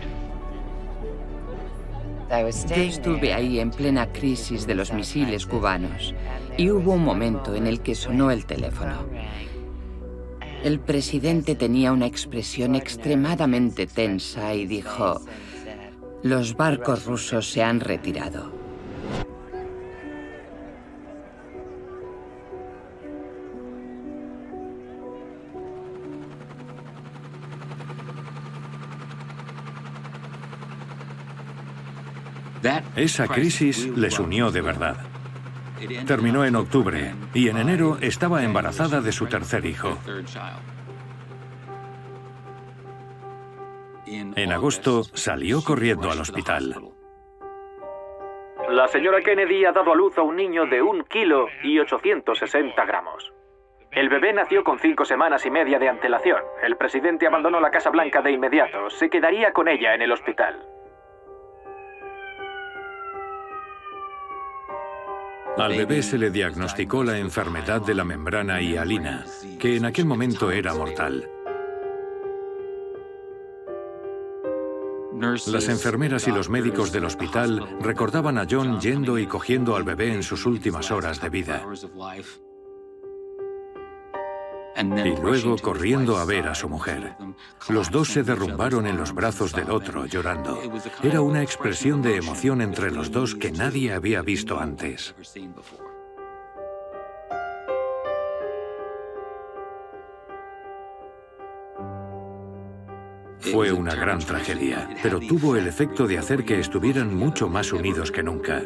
Yo estuve ahí en plena crisis de los misiles cubanos y hubo un momento en el que sonó el teléfono. El presidente tenía una expresión extremadamente tensa y dijo: los barcos rusos se han retirado. Esa crisis les unió de verdad. Terminó en octubre y en enero estaba embarazada de su tercer hijo. En agosto salió corriendo al hospital. La señora Kennedy ha dado a luz a un niño de 1 kilo y 860 gramos. El bebé nació con 5 semanas y media de antelación. El presidente abandonó la Casa Blanca de inmediato. Se quedaría con ella en el hospital. Al bebé se le diagnosticó la enfermedad de la membrana hialina, que en aquel momento era mortal. Las enfermeras y los médicos del hospital recordaban a John yendo y cogiendo al bebé en sus últimas horas de vida. Y luego corriendo a ver a su mujer. Los dos se derrumbaron en los brazos del otro, llorando. Era una expresión de emoción entre los dos que nadie había visto antes. Fue una gran tragedia, pero tuvo el efecto de hacer que estuvieran mucho más unidos que nunca.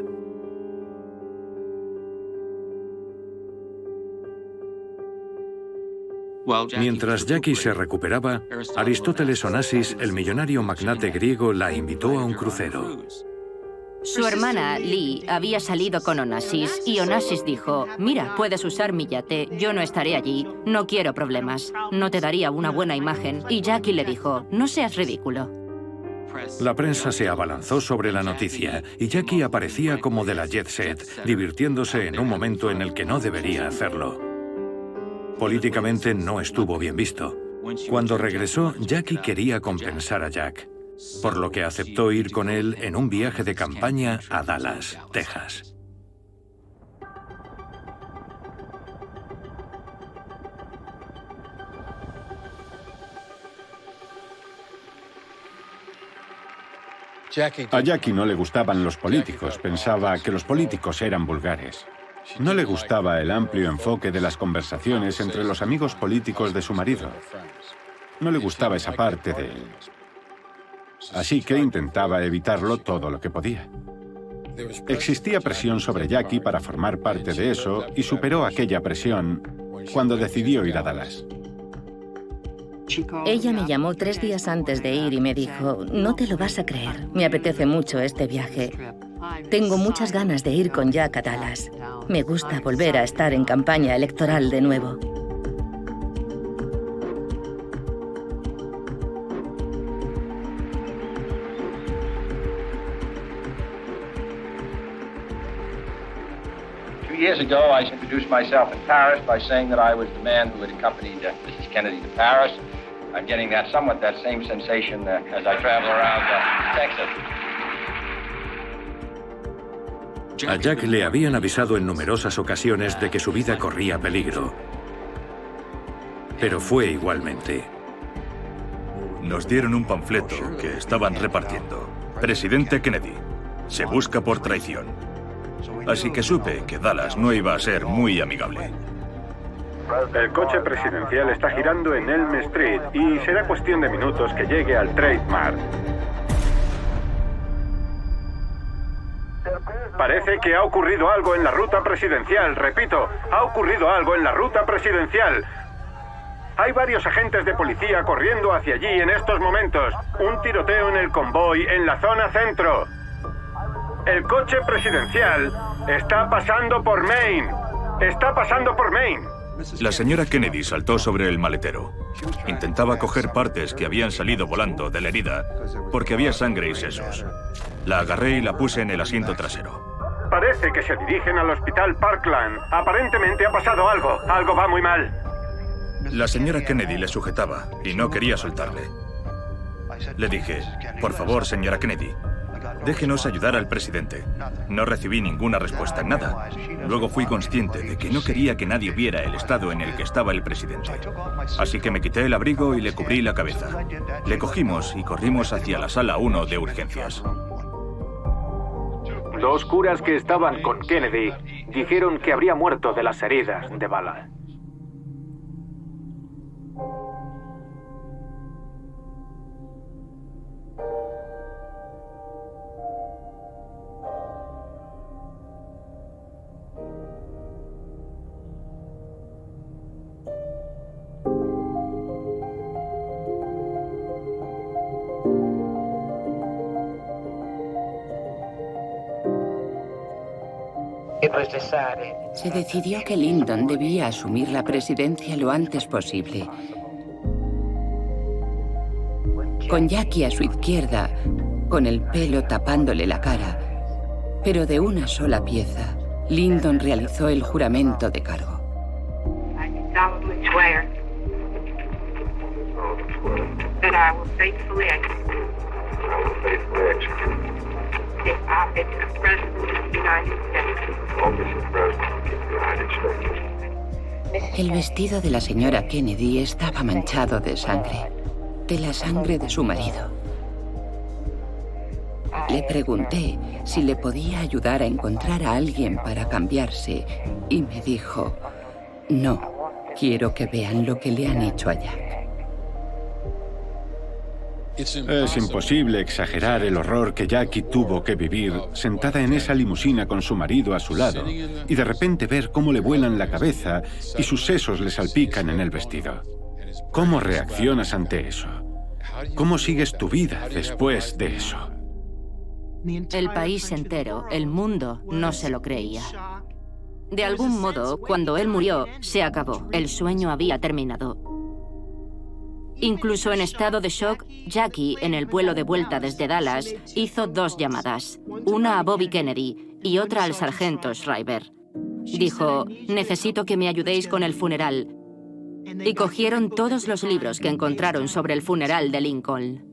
Mientras Jackie se recuperaba, Aristóteles Onassis, el millonario magnate griego, la invitó a un crucero. Su hermana, Lee, había salido con Onassis y Onassis dijo: mira, puedes usar mi yate, yo no estaré allí, no quiero problemas, no te daría una buena imagen. Y Jackie le dijo: no seas ridículo. La prensa se abalanzó sobre la noticia y Jackie aparecía como de la jet set, divirtiéndose en un momento en el que no debería hacerlo. Políticamente no estuvo bien visto. Cuando regresó, Jackie quería compensar a Jack, por lo que aceptó ir con él en un viaje de campaña a Dallas, Texas. A Jackie no le gustaban los políticos, pensaba que los políticos eran vulgares. No le gustaba el amplio enfoque de las conversaciones entre los amigos políticos de su marido. No le gustaba esa parte de él. Así que intentaba evitarlo todo lo que podía. Existía presión sobre Jackie para formar parte de eso y superó aquella presión cuando decidió ir a Dallas. Ella me llamó 3 días antes de ir y me dijo: no te lo vas a creer, me apetece mucho este viaje. Tengo muchas ganas de ir con Jack a Dallas. Me gusta volver a estar en campaña electoral de nuevo. Years ago, I introduced myself in Paris by saying that I was the man who had accompanied Mrs. Kennedy to Paris. I'm getting that same sensation as I travel around Texas. A Jack le habían avisado en numerosas ocasiones de que su vida corría peligro. Pero fue igualmente. Nos dieron un panfleto que estaban repartiendo. Presidente Kennedy, se busca por traición. Así que supe que Dallas no iba a ser muy amigable. El coche presidencial está girando en Elm Street y será cuestión de minutos que llegue al Trade Mart. Parece que ha ocurrido algo en la ruta presidencial, repito, ha ocurrido algo en la ruta presidencial. Hay varios agentes de policía corriendo hacia allí en estos momentos. Un tiroteo en el convoy en la zona centro. El coche presidencial está pasando por Maine. Está pasando por Maine. La señora Kennedy saltó sobre el maletero. Intentaba coger partes que habían salido volando de la herida porque había sangre y sesos. La agarré y la puse en el asiento trasero. Parece que se dirigen al hospital Parkland. Aparentemente ha pasado algo. Algo va muy mal. La señora Kennedy le sujetaba y no quería soltarle. Le dije, por favor, señora Kennedy, déjenos ayudar al presidente. No recibí ninguna respuesta, nada. Luego fui consciente de que no quería que nadie viera el estado en el que estaba el presidente. Así que me quité el abrigo y le cubrí la cabeza. Le cogimos y corrimos hacia la sala 1 de urgencias. 2 curas que estaban con Kennedy dijeron que habría muerto de las heridas de bala. Se decidió que Lyndon debía asumir la presidencia lo antes posible. Con Jackie a su izquierda, con el pelo tapándole la cara, pero de una sola pieza, Lyndon realizó el juramento de cargo. El vestido de la señora Kennedy estaba manchado de sangre, de la sangre de su marido. Le pregunté si le podía ayudar a encontrar a alguien para cambiarse y me dijo, no, quiero que vean lo que le han hecho a Jack. Es imposible exagerar el horror que Jackie tuvo que vivir sentada en esa limusina con su marido a su lado y de repente ver cómo le vuelan la cabeza y sus sesos le salpican en el vestido. ¿Cómo reaccionas ante eso? ¿Cómo sigues tu vida después de eso? El país entero, el mundo, no se lo creía. De algún modo, cuando él murió, se acabó. El sueño había terminado. Incluso en estado de shock, Jackie, en el vuelo de vuelta desde Dallas, hizo 2 llamadas, una a Bobby Kennedy y otra al sargento Schreiber. Dijo, necesito que me ayudéis con el funeral. Y cogieron todos los libros que encontraron sobre el funeral de Lincoln.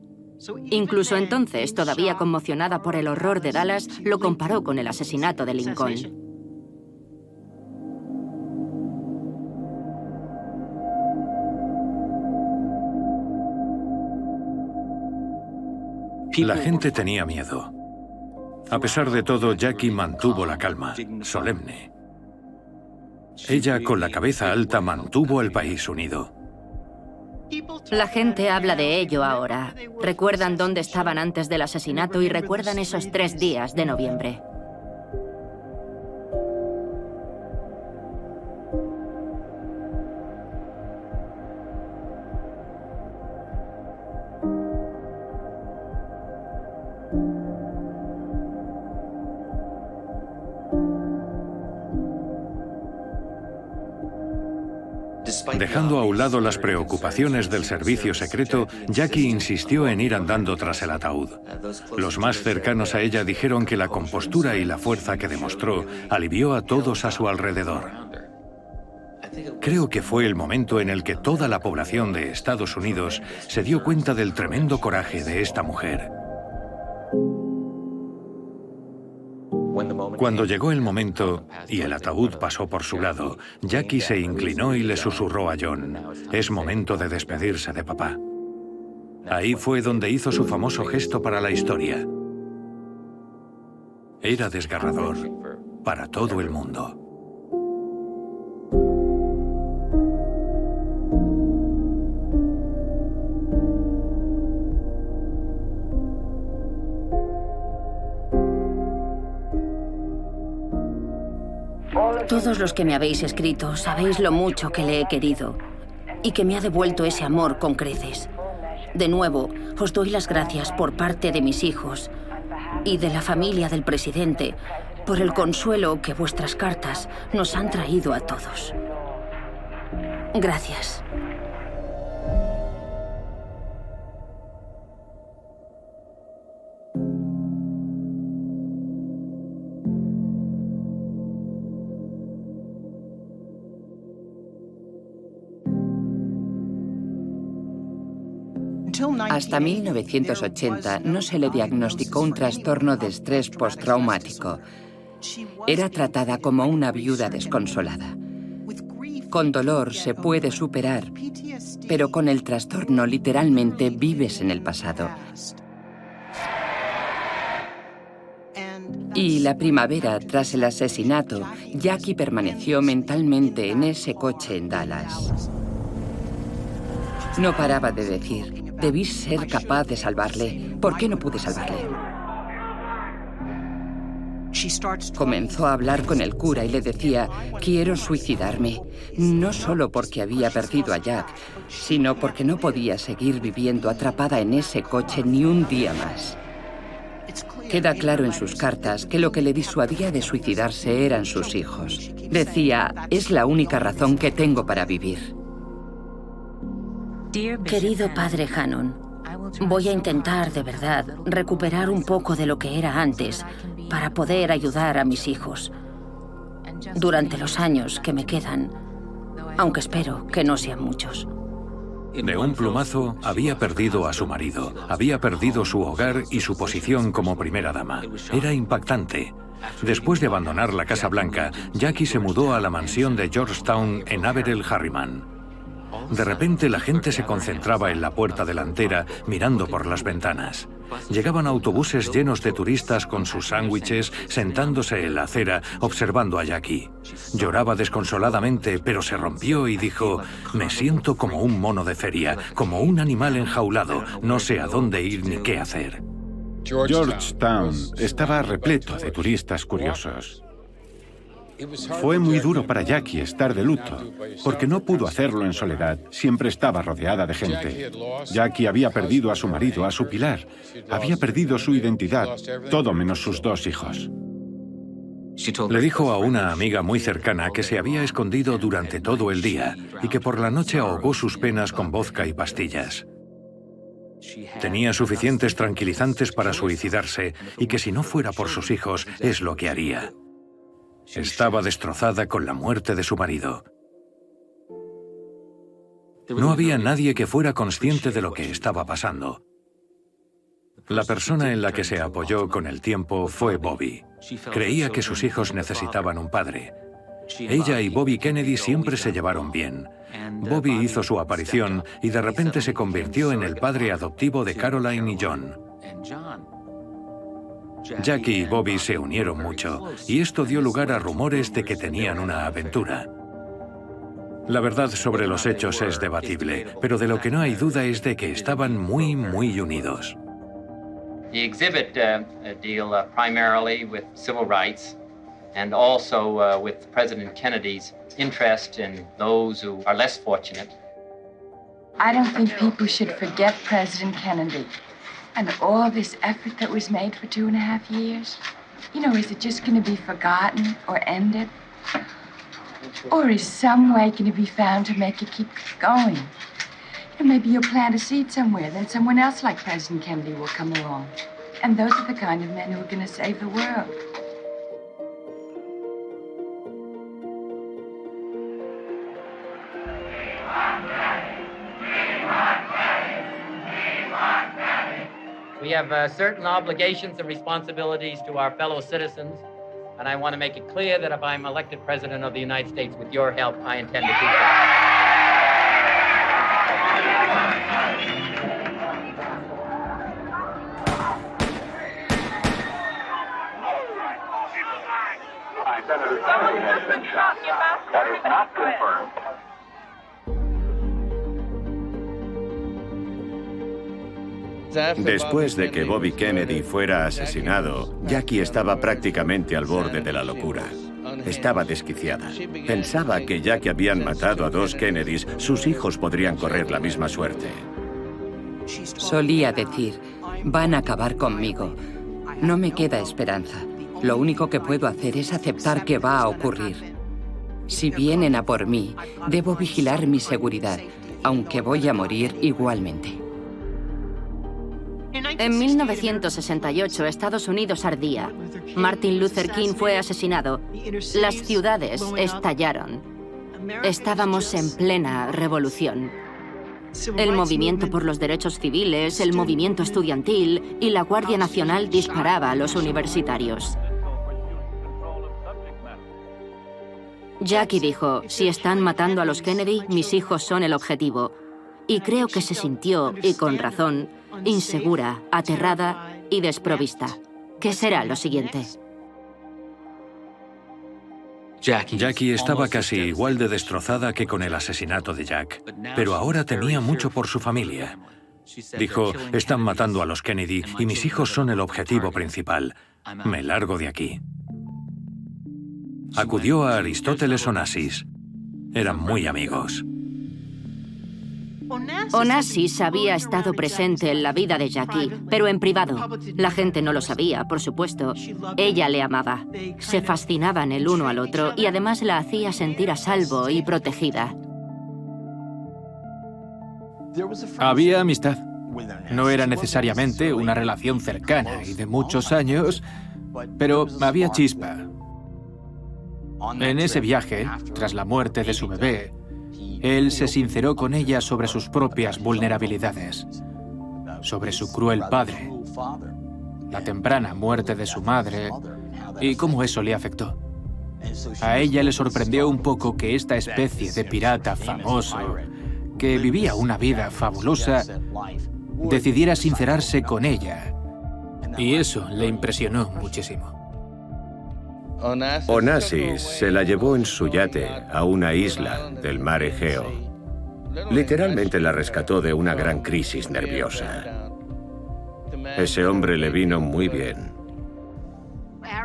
Incluso entonces, todavía conmocionada por el horror de Dallas, lo comparó con el asesinato de Lincoln. La gente tenía miedo. A pesar de todo, Jackie mantuvo la calma, solemne. Ella, con la cabeza alta, mantuvo al país unido. La gente habla de ello ahora. Recuerdan dónde estaban antes del asesinato y recuerdan esos 3 días de noviembre. Dejando a un lado las preocupaciones del servicio secreto, Jackie insistió en ir andando tras el ataúd. Los más cercanos a ella dijeron que la compostura y la fuerza que demostró alivió a todos a su alrededor. Creo que fue el momento en el que toda la población de Estados Unidos se dio cuenta del tremendo coraje de esta mujer. Cuando llegó el momento y el ataúd pasó por su lado, Jackie se inclinó y le susurró a John, «Es momento de despedirse de papá». Ahí fue donde hizo su famoso gesto para la historia. Era desgarrador para todo el mundo. Todos los que me habéis escrito sabéis lo mucho que le he querido y que me ha devuelto ese amor con creces. De nuevo, os doy las gracias por parte de mis hijos y de la familia del presidente por el consuelo que vuestras cartas nos han traído a todos. Gracias. Hasta 1980 no se le diagnosticó un trastorno de estrés postraumático. Era tratada como una viuda desconsolada. Con dolor se puede superar, pero con el trastorno literalmente vives en el pasado. Y la primavera, tras el asesinato, Jackie permaneció mentalmente en ese coche en Dallas. No paraba de decir: debí ser capaz de salvarle. ¿Por qué no pude salvarle? Comenzó a hablar con el cura y le decía: quiero suicidarme. No solo porque había perdido a Jack, sino porque no podía seguir viviendo atrapada en ese coche ni un día más. Queda claro en sus cartas que lo que le disuadía de suicidarse eran sus hijos. Decía: es la única razón que tengo para vivir. Querido padre Hannon, voy a intentar, de verdad, recuperar un poco de lo que era antes para poder ayudar a mis hijos durante los años que me quedan, aunque espero que no sean muchos. De un plumazo, había perdido a su marido, había perdido su hogar y su posición como primera dama. Era impactante. Después de abandonar la Casa Blanca, Jackie se mudó a la mansión de Georgetown en Averell Harriman. De repente la gente se concentraba en la puerta delantera mirando por las ventanas. Llegaban autobuses llenos de turistas con sus sándwiches, sentándose en la acera, observando a Jackie. Lloraba desconsoladamente, pero se rompió y dijo: me siento como un mono de feria, como un animal enjaulado, no sé a dónde ir ni qué hacer. Georgetown estaba repleto de turistas curiosos. Fue muy duro para Jackie estar de luto, porque no pudo hacerlo en soledad, siempre estaba rodeada de gente. Jackie había perdido a su marido, a su pilar, había perdido su identidad, todo menos sus 2 hijos. Le dijo a una amiga muy cercana que se había escondido durante todo el día y que por la noche ahogó sus penas con vodka y pastillas. Tenía suficientes tranquilizantes para suicidarse y que si no fuera por sus hijos, es lo que haría. Estaba destrozada con la muerte de su marido. No había nadie que fuera consciente de lo que estaba pasando. La persona en la que se apoyó con el tiempo fue Bobby. Creía que sus hijos necesitaban un padre. Ella y Bobby Kennedy siempre se llevaron bien. Bobby hizo su aparición y de repente se convirtió en el padre adoptivo de Caroline y John. Jackie y Bobby se unieron mucho, y esto dio lugar a rumores de que tenían una aventura. La verdad sobre los hechos es debatible, pero de lo que no hay duda es de que estaban muy unidos. The exhibit deal primarily with civil rights and also with President Kennedy's interest in those who are less fortunate. I don't think people should forget President Kennedy. And all this effort that was made for 2.5 years, you know, is it just going to be forgotten or ended? Or is some way going to be found to make it keep going? And maybe you'll plant a seed somewhere, then someone else like President Kennedy will come along. And those are the kind of men who are going to save the world. We have certain obligations and responsibilities to our fellow citizens, and I want to make it clear that if I'm elected President of the United States with your help, I intend to do that. Senator Kennedy has been shot. That is not confirmed. Después de que Bobby Kennedy fuera asesinado, Jackie estaba prácticamente al borde de la locura. Estaba desquiciada. Pensaba que ya que habían matado a 2 Kennedys, sus hijos podrían correr la misma suerte. Solía decir: van a acabar conmigo. No me queda esperanza. Lo único que puedo hacer es aceptar que va a ocurrir. Si vienen a por mí, debo vigilar mi seguridad, aunque voy a morir igualmente. En 1968, Estados Unidos ardía. Martin Luther King fue asesinado. Las ciudades estallaron. Estábamos en plena revolución. El movimiento por los derechos civiles, el movimiento estudiantil y la Guardia Nacional disparaba a los universitarios. Jackie dijo, si están matando a los Kennedy, mis hijos son el objetivo. Y creo que se sintió, y con razón, insegura, aterrada y desprovista. ¿Qué será lo siguiente? Jackie estaba casi igual de destrozada que con el asesinato de Jack, pero ahora temía mucho por su familia. Dijo, están matando a los Kennedy y mis hijos son el objetivo principal. Me largo de aquí. Acudió a Aristóteles Onassis. Eran muy amigos. Onassis había estado presente en la vida de Jackie, pero en privado. La gente no lo sabía, por supuesto. Ella le amaba. Se fascinaban el uno al otro y además la hacía sentir a salvo y protegida. Había amistad. No era necesariamente una relación cercana y de muchos años, pero había chispa. En ese viaje, tras la muerte de su bebé, él se sinceró con ella sobre sus propias vulnerabilidades, sobre su cruel padre, la temprana muerte de su madre y cómo eso le afectó. A ella le sorprendió un poco que esta especie de pirata famoso, que vivía una vida fabulosa, decidiera sincerarse con ella. Y eso le impresionó muchísimo. Onassis se la llevó en su yate a una isla del mar Egeo. Literalmente la rescató de una gran crisis nerviosa. Ese hombre le vino muy bien.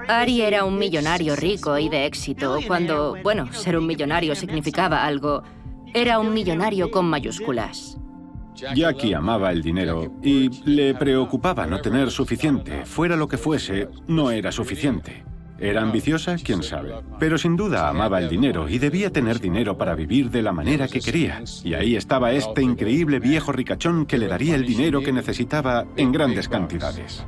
Ari era un millonario rico y de éxito cuando, bueno, ser un millonario significaba algo. Era un millonario con mayúsculas. Jackie amaba el dinero y le preocupaba no tener suficiente. Fuera lo que fuese, no era suficiente. ¿Era ambiciosa? ¿Quién sabe? Pero sin duda amaba el dinero y debía tener dinero para vivir de la manera que quería. Y ahí estaba este increíble viejo ricachón que le daría el dinero que necesitaba en grandes cantidades.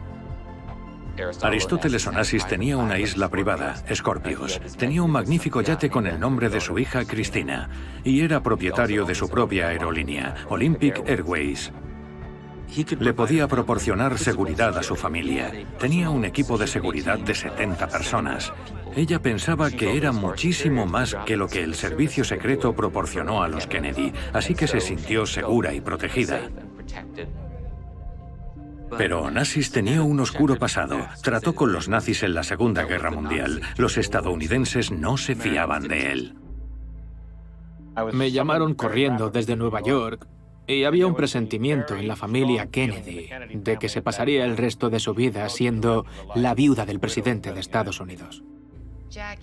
Aristóteles Onassis tenía una isla privada, Scorpios. Tenía un magnífico yate con el nombre de su hija Cristina y era propietario de su propia aerolínea, Olympic Airways. Le podía proporcionar seguridad a su familia. Tenía un equipo de seguridad de 70 personas. Ella pensaba que era muchísimo más que lo que el servicio secreto proporcionó a los Kennedy, así que se sintió segura y protegida. Pero Onassis tenía un oscuro pasado. Trató con los nazis en la Segunda Guerra Mundial. Los estadounidenses no se fiaban de él. Me llamaron corriendo desde Nueva York. Y había un presentimiento en la familia Kennedy de que se pasaría el resto de su vida siendo la viuda del presidente de Estados Unidos.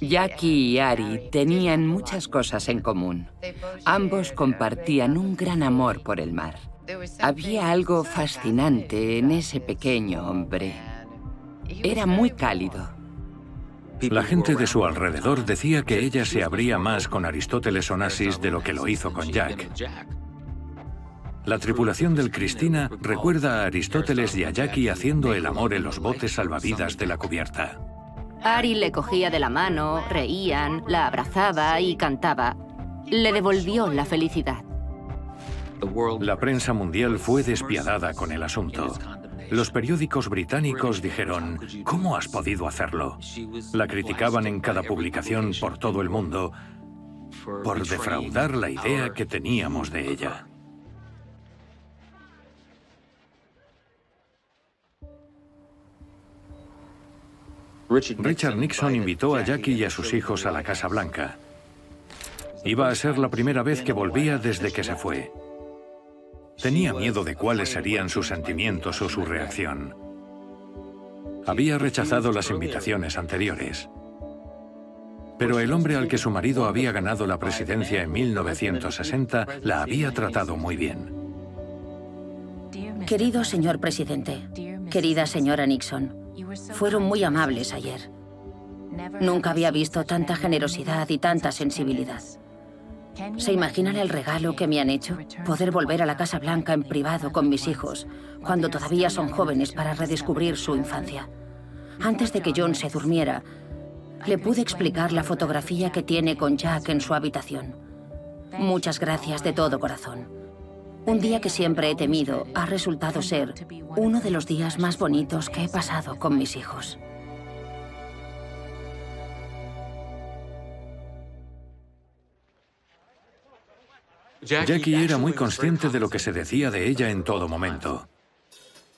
Jackie y Ari tenían muchas cosas en común. Ambos compartían un gran amor por el mar. Había algo fascinante en ese pequeño hombre. Era muy cálido. La gente de su alrededor decía que ella se abría más con Aristóteles Onassis de lo que lo hizo con Jack. La tripulación del Cristina recuerda a Aristóteles y a Jackie haciendo el amor en los botes salvavidas de la cubierta. Ari le cogía de la mano, reían, la abrazaba y cantaba. Le devolvió la felicidad. La prensa mundial fue despiadada con el asunto. Los periódicos británicos dijeron, ¿cómo has podido hacerlo? La criticaban en cada publicación por todo el mundo por defraudar la idea que teníamos de ella. Richard Nixon invitó a Jackie y a sus hijos a la Casa Blanca. Iba a ser la primera vez que volvía desde que se fue. Tenía miedo de cuáles serían sus sentimientos o su reacción. Había rechazado las invitaciones anteriores. Pero el hombre al que su marido había ganado la presidencia en 1960 la había tratado muy bien. Querido señor presidente, querida señora Nixon, fueron muy amables ayer. Nunca había visto tanta generosidad y tanta sensibilidad. ¿Se imaginan el regalo que me han hecho? Poder volver a la Casa Blanca en privado con mis hijos, cuando todavía son jóvenes, para redescubrir su infancia. Antes de que John se durmiera, le pude explicar la fotografía que tiene con Jack en su habitación. Muchas gracias de todo corazón. Un día que siempre he temido ha resultado ser uno de los días más bonitos que he pasado con mis hijos. Jackie era muy consciente de lo que se decía de ella en todo momento.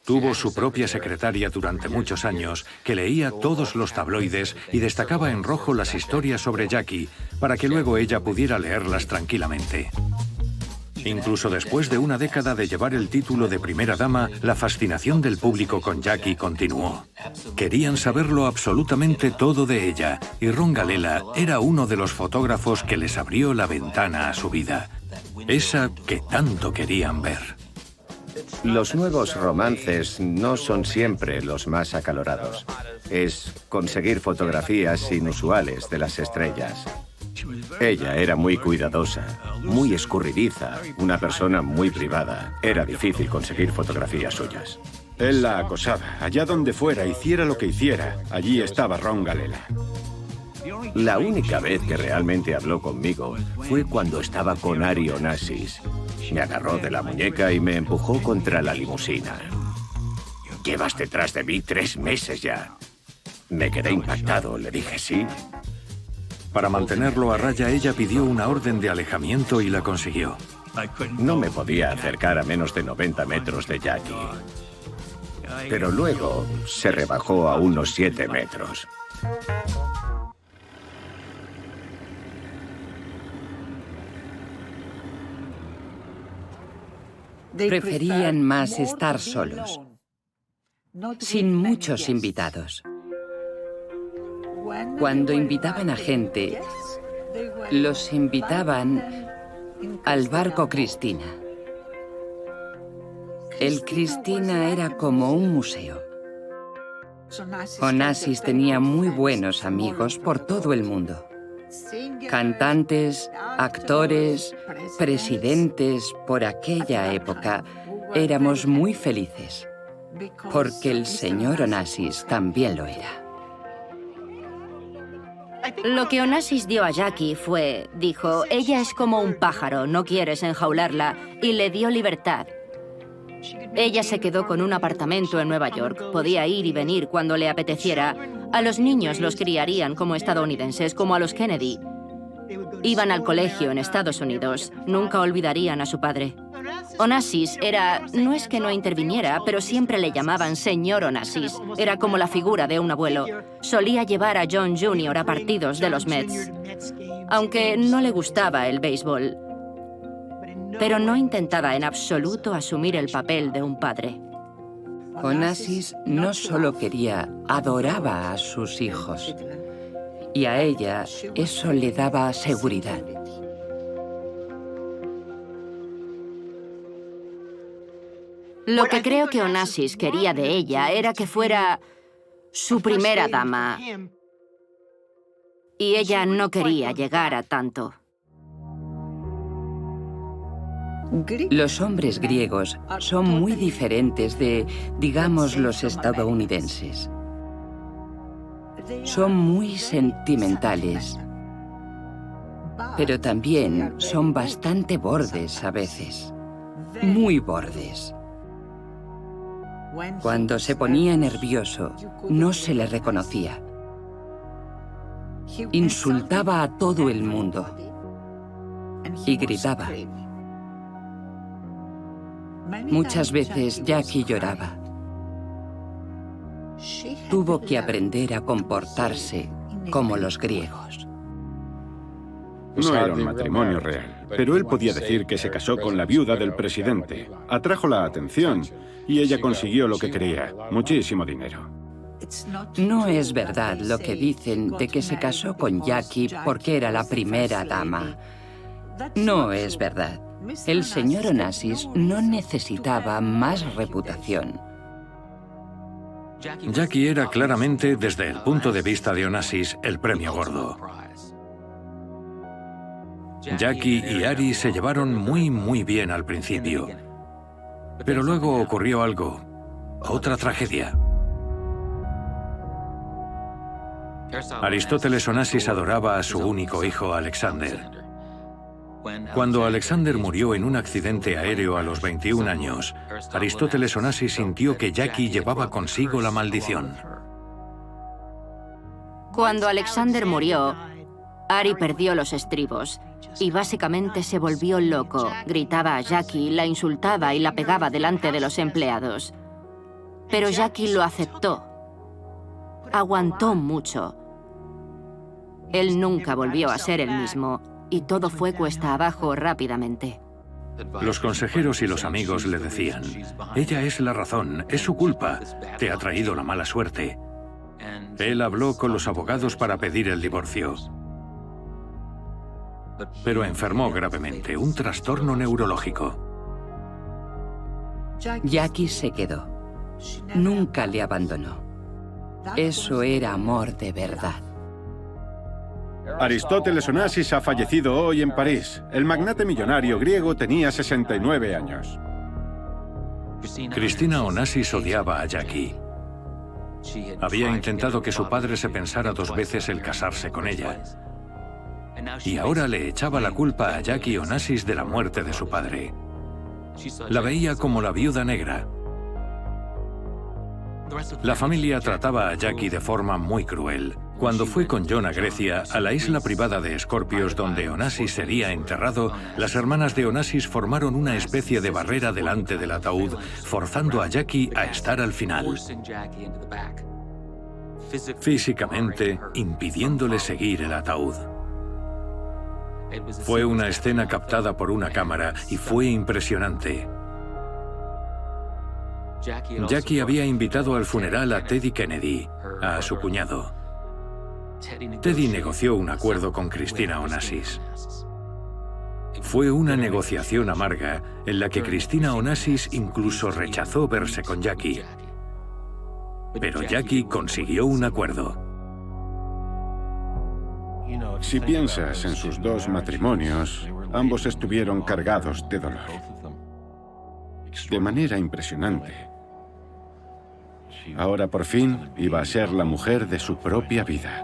Tuvo su propia secretaria durante muchos años que leía todos los tabloides y destacaba en rojo las historias sobre Jackie para que luego ella pudiera leerlas tranquilamente. Incluso después de una década de llevar el título de primera dama, la fascinación del público con Jackie continuó. Querían saberlo absolutamente todo de ella, y Ron Galella era uno de los fotógrafos que les abrió la ventana a su vida. Esa que tanto querían ver. Los nuevos romances no son siempre los más acalorados. Es conseguir fotografías inusuales de las estrellas. Ella era muy cuidadosa, muy escurridiza, una persona muy privada. Era difícil conseguir fotografías suyas. Él la acosaba. Allá donde fuera, hiciera lo que hiciera, allí estaba Ron Galella. La única vez que realmente habló conmigo fue cuando estaba con Ari Onassis. Me agarró de la muñeca y me empujó contra la limusina. «Llevas detrás de mí 3 meses ya». Me quedé impactado, le dije sí. Para mantenerlo a raya, ella pidió una orden de alejamiento y la consiguió. No me podía acercar a menos de 90 metros de Jackie. Pero luego se rebajó a unos 7 metros. Preferían más estar solos, sin muchos invitados. Cuando invitaban a gente, los invitaban al barco Cristina. El Cristina era como un museo. Onassis tenía muy buenos amigos por todo el mundo. Cantantes, actores, presidentes por aquella época. Éramos muy felices, porque el señor Onassis también lo era. Lo que Onassis dio a Jackie fue, dijo, ella es como un pájaro, no quieres enjaularla, y le dio libertad. Ella se quedó con un apartamento en Nueva York, podía ir y venir cuando le apeteciera. A los niños los criarían como estadounidenses, como a los Kennedy. Iban al colegio en Estados Unidos, nunca olvidarían a su padre. Onassis era, no es que no interviniera, pero siempre le llamaban señor Onassis. Era como la figura de un abuelo. Solía llevar a John Jr. a partidos de los Mets, aunque no le gustaba el béisbol. Pero no intentaba en absoluto asumir el papel de un padre. Onassis no solo quería, adoraba a sus hijos. Y a ella eso le daba seguridad. Lo que creo que Onassis quería de ella era que fuera su primera dama. Y ella no quería llegar a tanto. Los hombres griegos son muy diferentes de, digamos, los estadounidenses. Son muy sentimentales, pero también son bastante bordes a veces, muy bordes. Cuando se ponía nervioso, no se le reconocía. Insultaba a todo el mundo y gritaba. Muchas veces Jackie lloraba. Tuvo que aprender a comportarse como los griegos. No era un matrimonio real, pero él podía decir que se casó con la viuda del presidente. Atrajo la atención y ella consiguió lo que quería, muchísimo dinero. No es verdad lo que dicen de que se casó con Jackie porque era la primera dama. No es verdad. El señor Onassis no necesitaba más reputación. Jackie era claramente, desde el punto de vista de Onassis, el premio gordo. Jackie y Ari se llevaron muy bien al principio. Pero luego ocurrió algo, otra tragedia. Aristóteles Onassis adoraba a su único hijo, Alexander. Cuando Alexander murió en un accidente aéreo a los 21 años, Aristóteles Onassis sintió que Jackie llevaba consigo la maldición. Cuando Alexander murió, Ari perdió los estribos y básicamente se volvió loco. Gritaba a Jackie, la insultaba y la pegaba delante de los empleados. Pero Jackie lo aceptó. Aguantó mucho. Él nunca volvió a ser el mismo y todo fue cuesta abajo rápidamente. Los consejeros y los amigos le decían, ella es la razón, es su culpa, te ha traído la mala suerte. Él habló con los abogados para pedir el divorcio. Pero enfermó gravemente, un trastorno neurológico. Jackie se quedó. Nunca le abandonó. Eso era amor de verdad. Aristóteles Onassis ha fallecido hoy en París. El magnate millonario griego tenía 69 años. Cristina Onassis odiaba a Jackie. Había intentado que su padre se pensara 2 veces el casarse con ella. Y ahora le echaba la culpa a Jackie Onassis de la muerte de su padre. La veía como la viuda negra. La familia trataba a Jackie de forma muy cruel. Cuando fue con John a Grecia, a la isla privada de Escorpios donde Onassis sería enterrado, las hermanas de Onassis formaron una especie de barrera delante del ataúd, forzando a Jackie a estar al final. Físicamente, impidiéndole seguir el ataúd. Fue una escena captada por una cámara y fue impresionante. Jackie había invitado al funeral a Teddy Kennedy, a su cuñado. Teddy negoció un acuerdo con Cristina Onassis. Fue una negociación amarga en la que Cristina Onassis incluso rechazó verse con Jackie. Pero Jackie consiguió un acuerdo. Si piensas en sus 2 matrimonios, ambos estuvieron cargados de dolor. De manera impresionante. Ahora por fin iba a ser la mujer de su propia vida.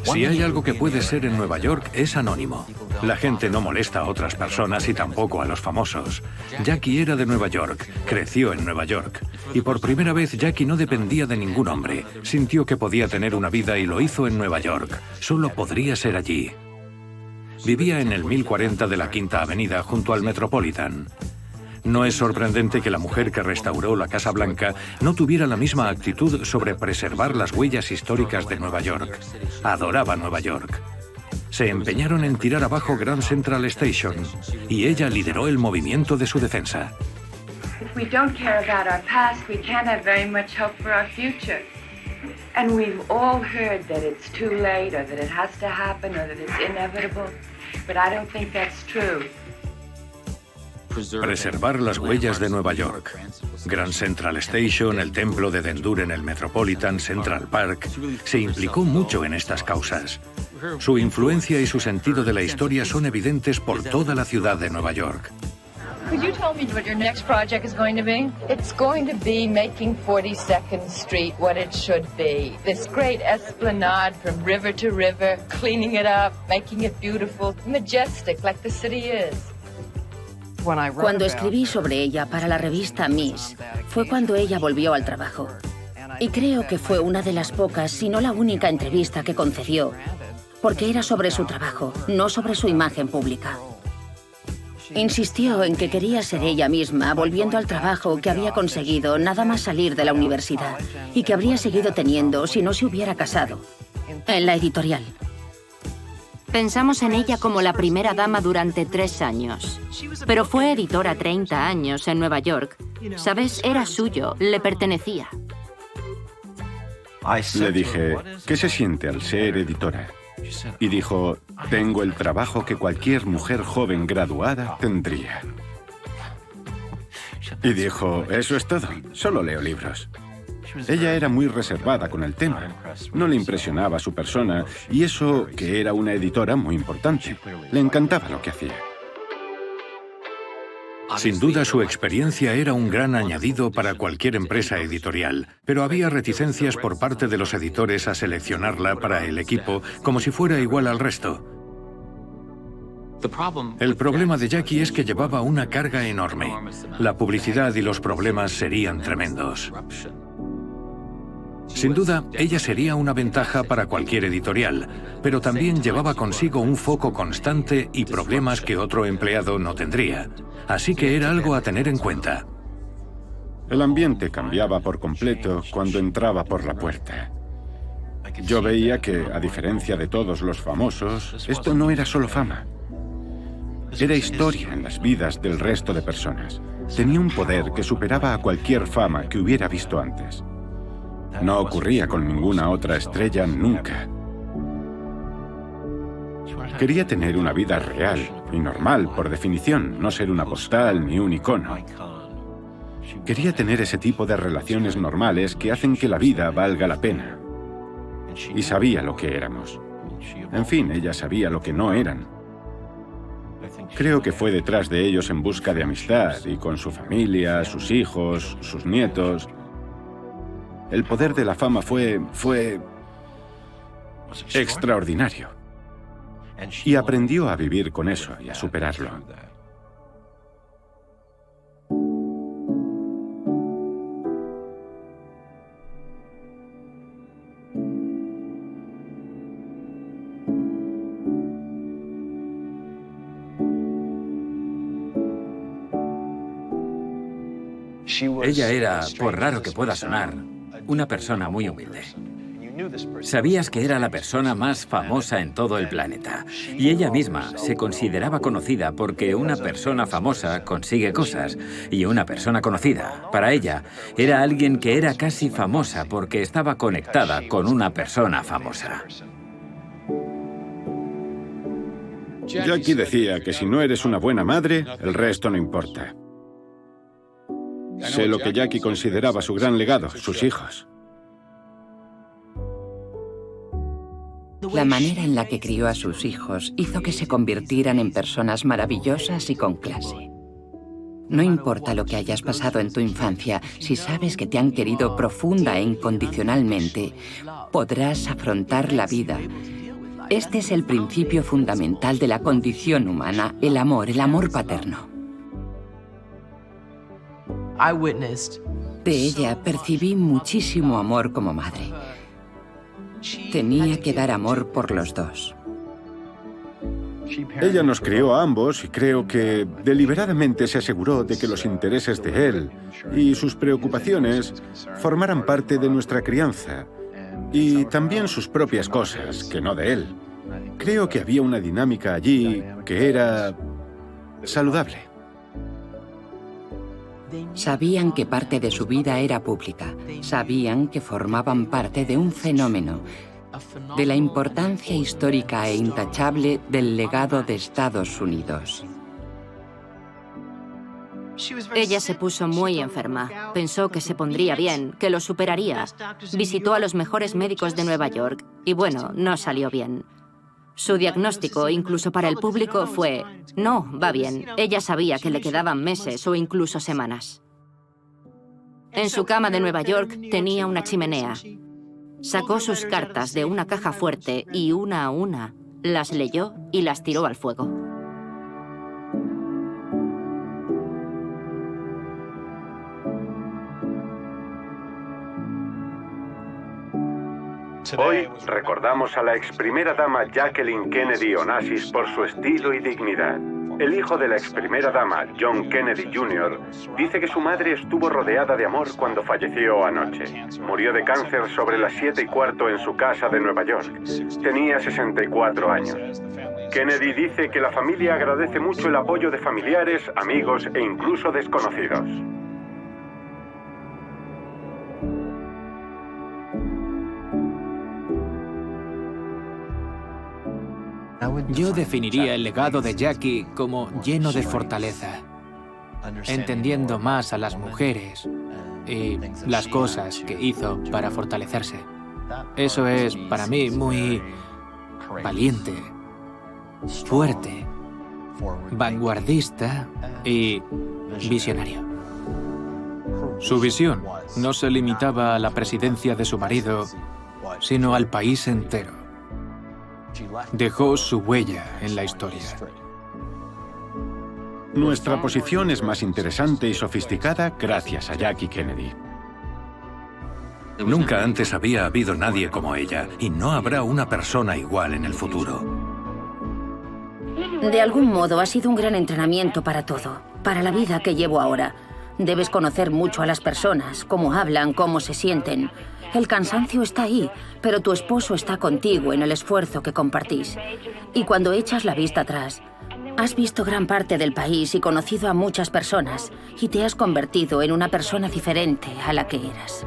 Si hay algo que puede ser en Nueva York, es anónimo. La gente no molesta a otras personas y tampoco a los famosos. Jackie era de Nueva York, creció en Nueva York. Y por primera vez Jackie no dependía de ningún hombre. Sintió que podía tener una vida y lo hizo en Nueva York. Solo podría ser allí. Vivía en el 1040 de la Quinta Avenida, junto al Metropolitan. No es sorprendente que la mujer que restauró la Casa Blanca no tuviera la misma actitud sobre preservar las huellas históricas de Nueva York. Adoraba Nueva York. Se empeñaron en tirar abajo Grand Central Station y ella lideró el movimiento de su defensa. If we don't care about our past, we can't have very much hope for our future. And we've all heard that it's too late or that it has to happen or that it's inevitable. But I don't think that's true. Preservar las huellas de Nueva York. Grand Central Station, el templo de Dendur en el Metropolitan, Central Park. Se implicó mucho en estas causas. Su influencia y su sentido de la historia son evidentes por toda la ciudad de Nueva York. Could you tell me what your next project is going to be? It's going to be making 42nd Street what it should be. This great esplanade from river to river, cleaning it up, making it beautiful, majestic like the city is. Cuando escribí sobre ella para la revista Miss, fue cuando ella volvió al trabajo. Y creo que fue una de las pocas, si no la única entrevista que concedió, porque era sobre su trabajo, no sobre su imagen pública. Insistió en que quería ser ella misma, volviendo al trabajo que había conseguido nada más salir de la universidad y que habría seguido teniendo si no se hubiera casado. En la editorial. Pensamos en ella como la primera dama durante 3 años. Pero fue editora 30 años en Nueva York. ¿Sabes? Era suyo, le pertenecía. Le dije, ¿qué se siente al ser editora? Y dijo, tengo el trabajo que cualquier mujer joven graduada tendría. Y dijo, eso es todo, solo leo libros. Ella era muy reservada con el tema. No le impresionaba su persona y eso que era una editora muy importante. Le encantaba lo que hacía. Sin duda, su experiencia era un gran añadido para cualquier empresa editorial, pero había reticencias por parte de los editores a seleccionarla para el equipo como si fuera igual al resto. El problema de Jackie es que llevaba una carga enorme. La publicidad y los problemas serían tremendos. Sin duda, ella sería una ventaja para cualquier editorial, pero también llevaba consigo un foco constante y problemas que otro empleado no tendría. Así que era algo a tener en cuenta. El ambiente cambiaba por completo cuando entraba por la puerta. Yo veía que, a diferencia de todos los famosos, esto no era solo fama. Era historia en las vidas del resto de personas. Tenía un poder que superaba a cualquier fama que hubiera visto antes. No ocurría con ninguna otra estrella nunca. Quería tener una vida real y normal, por definición, no ser una postal ni un icono. Quería tener ese tipo de relaciones normales que hacen que la vida valga la pena. Y sabía lo que éramos. En fin, ella sabía lo que no eran. Creo que fue detrás de ellos en busca de amistad y con su familia, sus hijos, sus nietos. El poder de la fama fue extraordinario. Y aprendió a vivir con eso y a superarlo. Ella era, por raro que pueda sonar, una persona muy humilde. Sabías que era la persona más famosa en todo el planeta. Y ella misma se consideraba conocida porque una persona famosa consigue cosas. Y una persona conocida, para ella, era alguien que era casi famosa porque estaba conectada con una persona famosa. Jackie decía que si no eres una buena madre, el resto no importa. Sé lo que Jackie consideraba su gran legado, sus hijos. La manera en la que crió a sus hijos hizo que se convirtieran en personas maravillosas y con clase. No importa lo que hayas pasado en tu infancia, si sabes que te han querido profunda e incondicionalmente, podrás afrontar la vida. Este es el principio fundamental de la condición humana, el amor paterno. De ella percibí muchísimo amor como madre. Tenía que dar amor por los dos. Ella nos crió a ambos y creo que deliberadamente se aseguró de que los intereses de él y sus preocupaciones formaran parte de nuestra crianza y también sus propias cosas, que no de él. Creo que había una dinámica allí que era saludable. Sabían que parte de su vida era pública. Sabían que formaban parte de un fenómeno, de la importancia histórica e intachable del legado de Estados Unidos. Ella se puso muy enferma. Pensó que se pondría bien, que lo superaría. Visitó a los mejores médicos de Nueva York y bueno, no salió bien. Su diagnóstico, incluso para el público, fue: no, va bien. Ella sabía que le quedaban meses o incluso semanas. En su cama de Nueva York tenía una chimenea. Sacó sus cartas de una caja fuerte y una a una las leyó y las tiró al fuego. Hoy recordamos a la ex primera dama Jacqueline Kennedy Onassis por su estilo y dignidad. El hijo de la ex primera dama, John Kennedy Jr., dice que su madre estuvo rodeada de amor cuando falleció anoche. Murió de cáncer sobre las 7:15 en su casa de Nueva York. Tenía 64 años. Kennedy dice que la familia agradece mucho el apoyo de familiares, amigos e incluso desconocidos. Yo definiría el legado de Jackie como lleno de fortaleza, entendiendo más a las mujeres y las cosas que hizo para fortalecerse. Eso es, para mí, muy valiente, fuerte, vanguardista y visionario. Su visión no se limitaba a la presidencia de su marido, sino al país entero. Dejó su huella en la historia. Nuestra posición es más interesante y sofisticada gracias a Jackie Kennedy. Nunca antes había habido nadie como ella, y no habrá una persona igual en el futuro. De algún modo ha sido un gran entrenamiento para todo, para la vida que llevo ahora. Debes conocer mucho a las personas, cómo hablan, cómo se sienten. El cansancio está ahí, pero tu esposo está contigo en el esfuerzo que compartís. Y cuando echas la vista atrás, has visto gran parte del país y conocido a muchas personas, y te has convertido en una persona diferente a la que eras.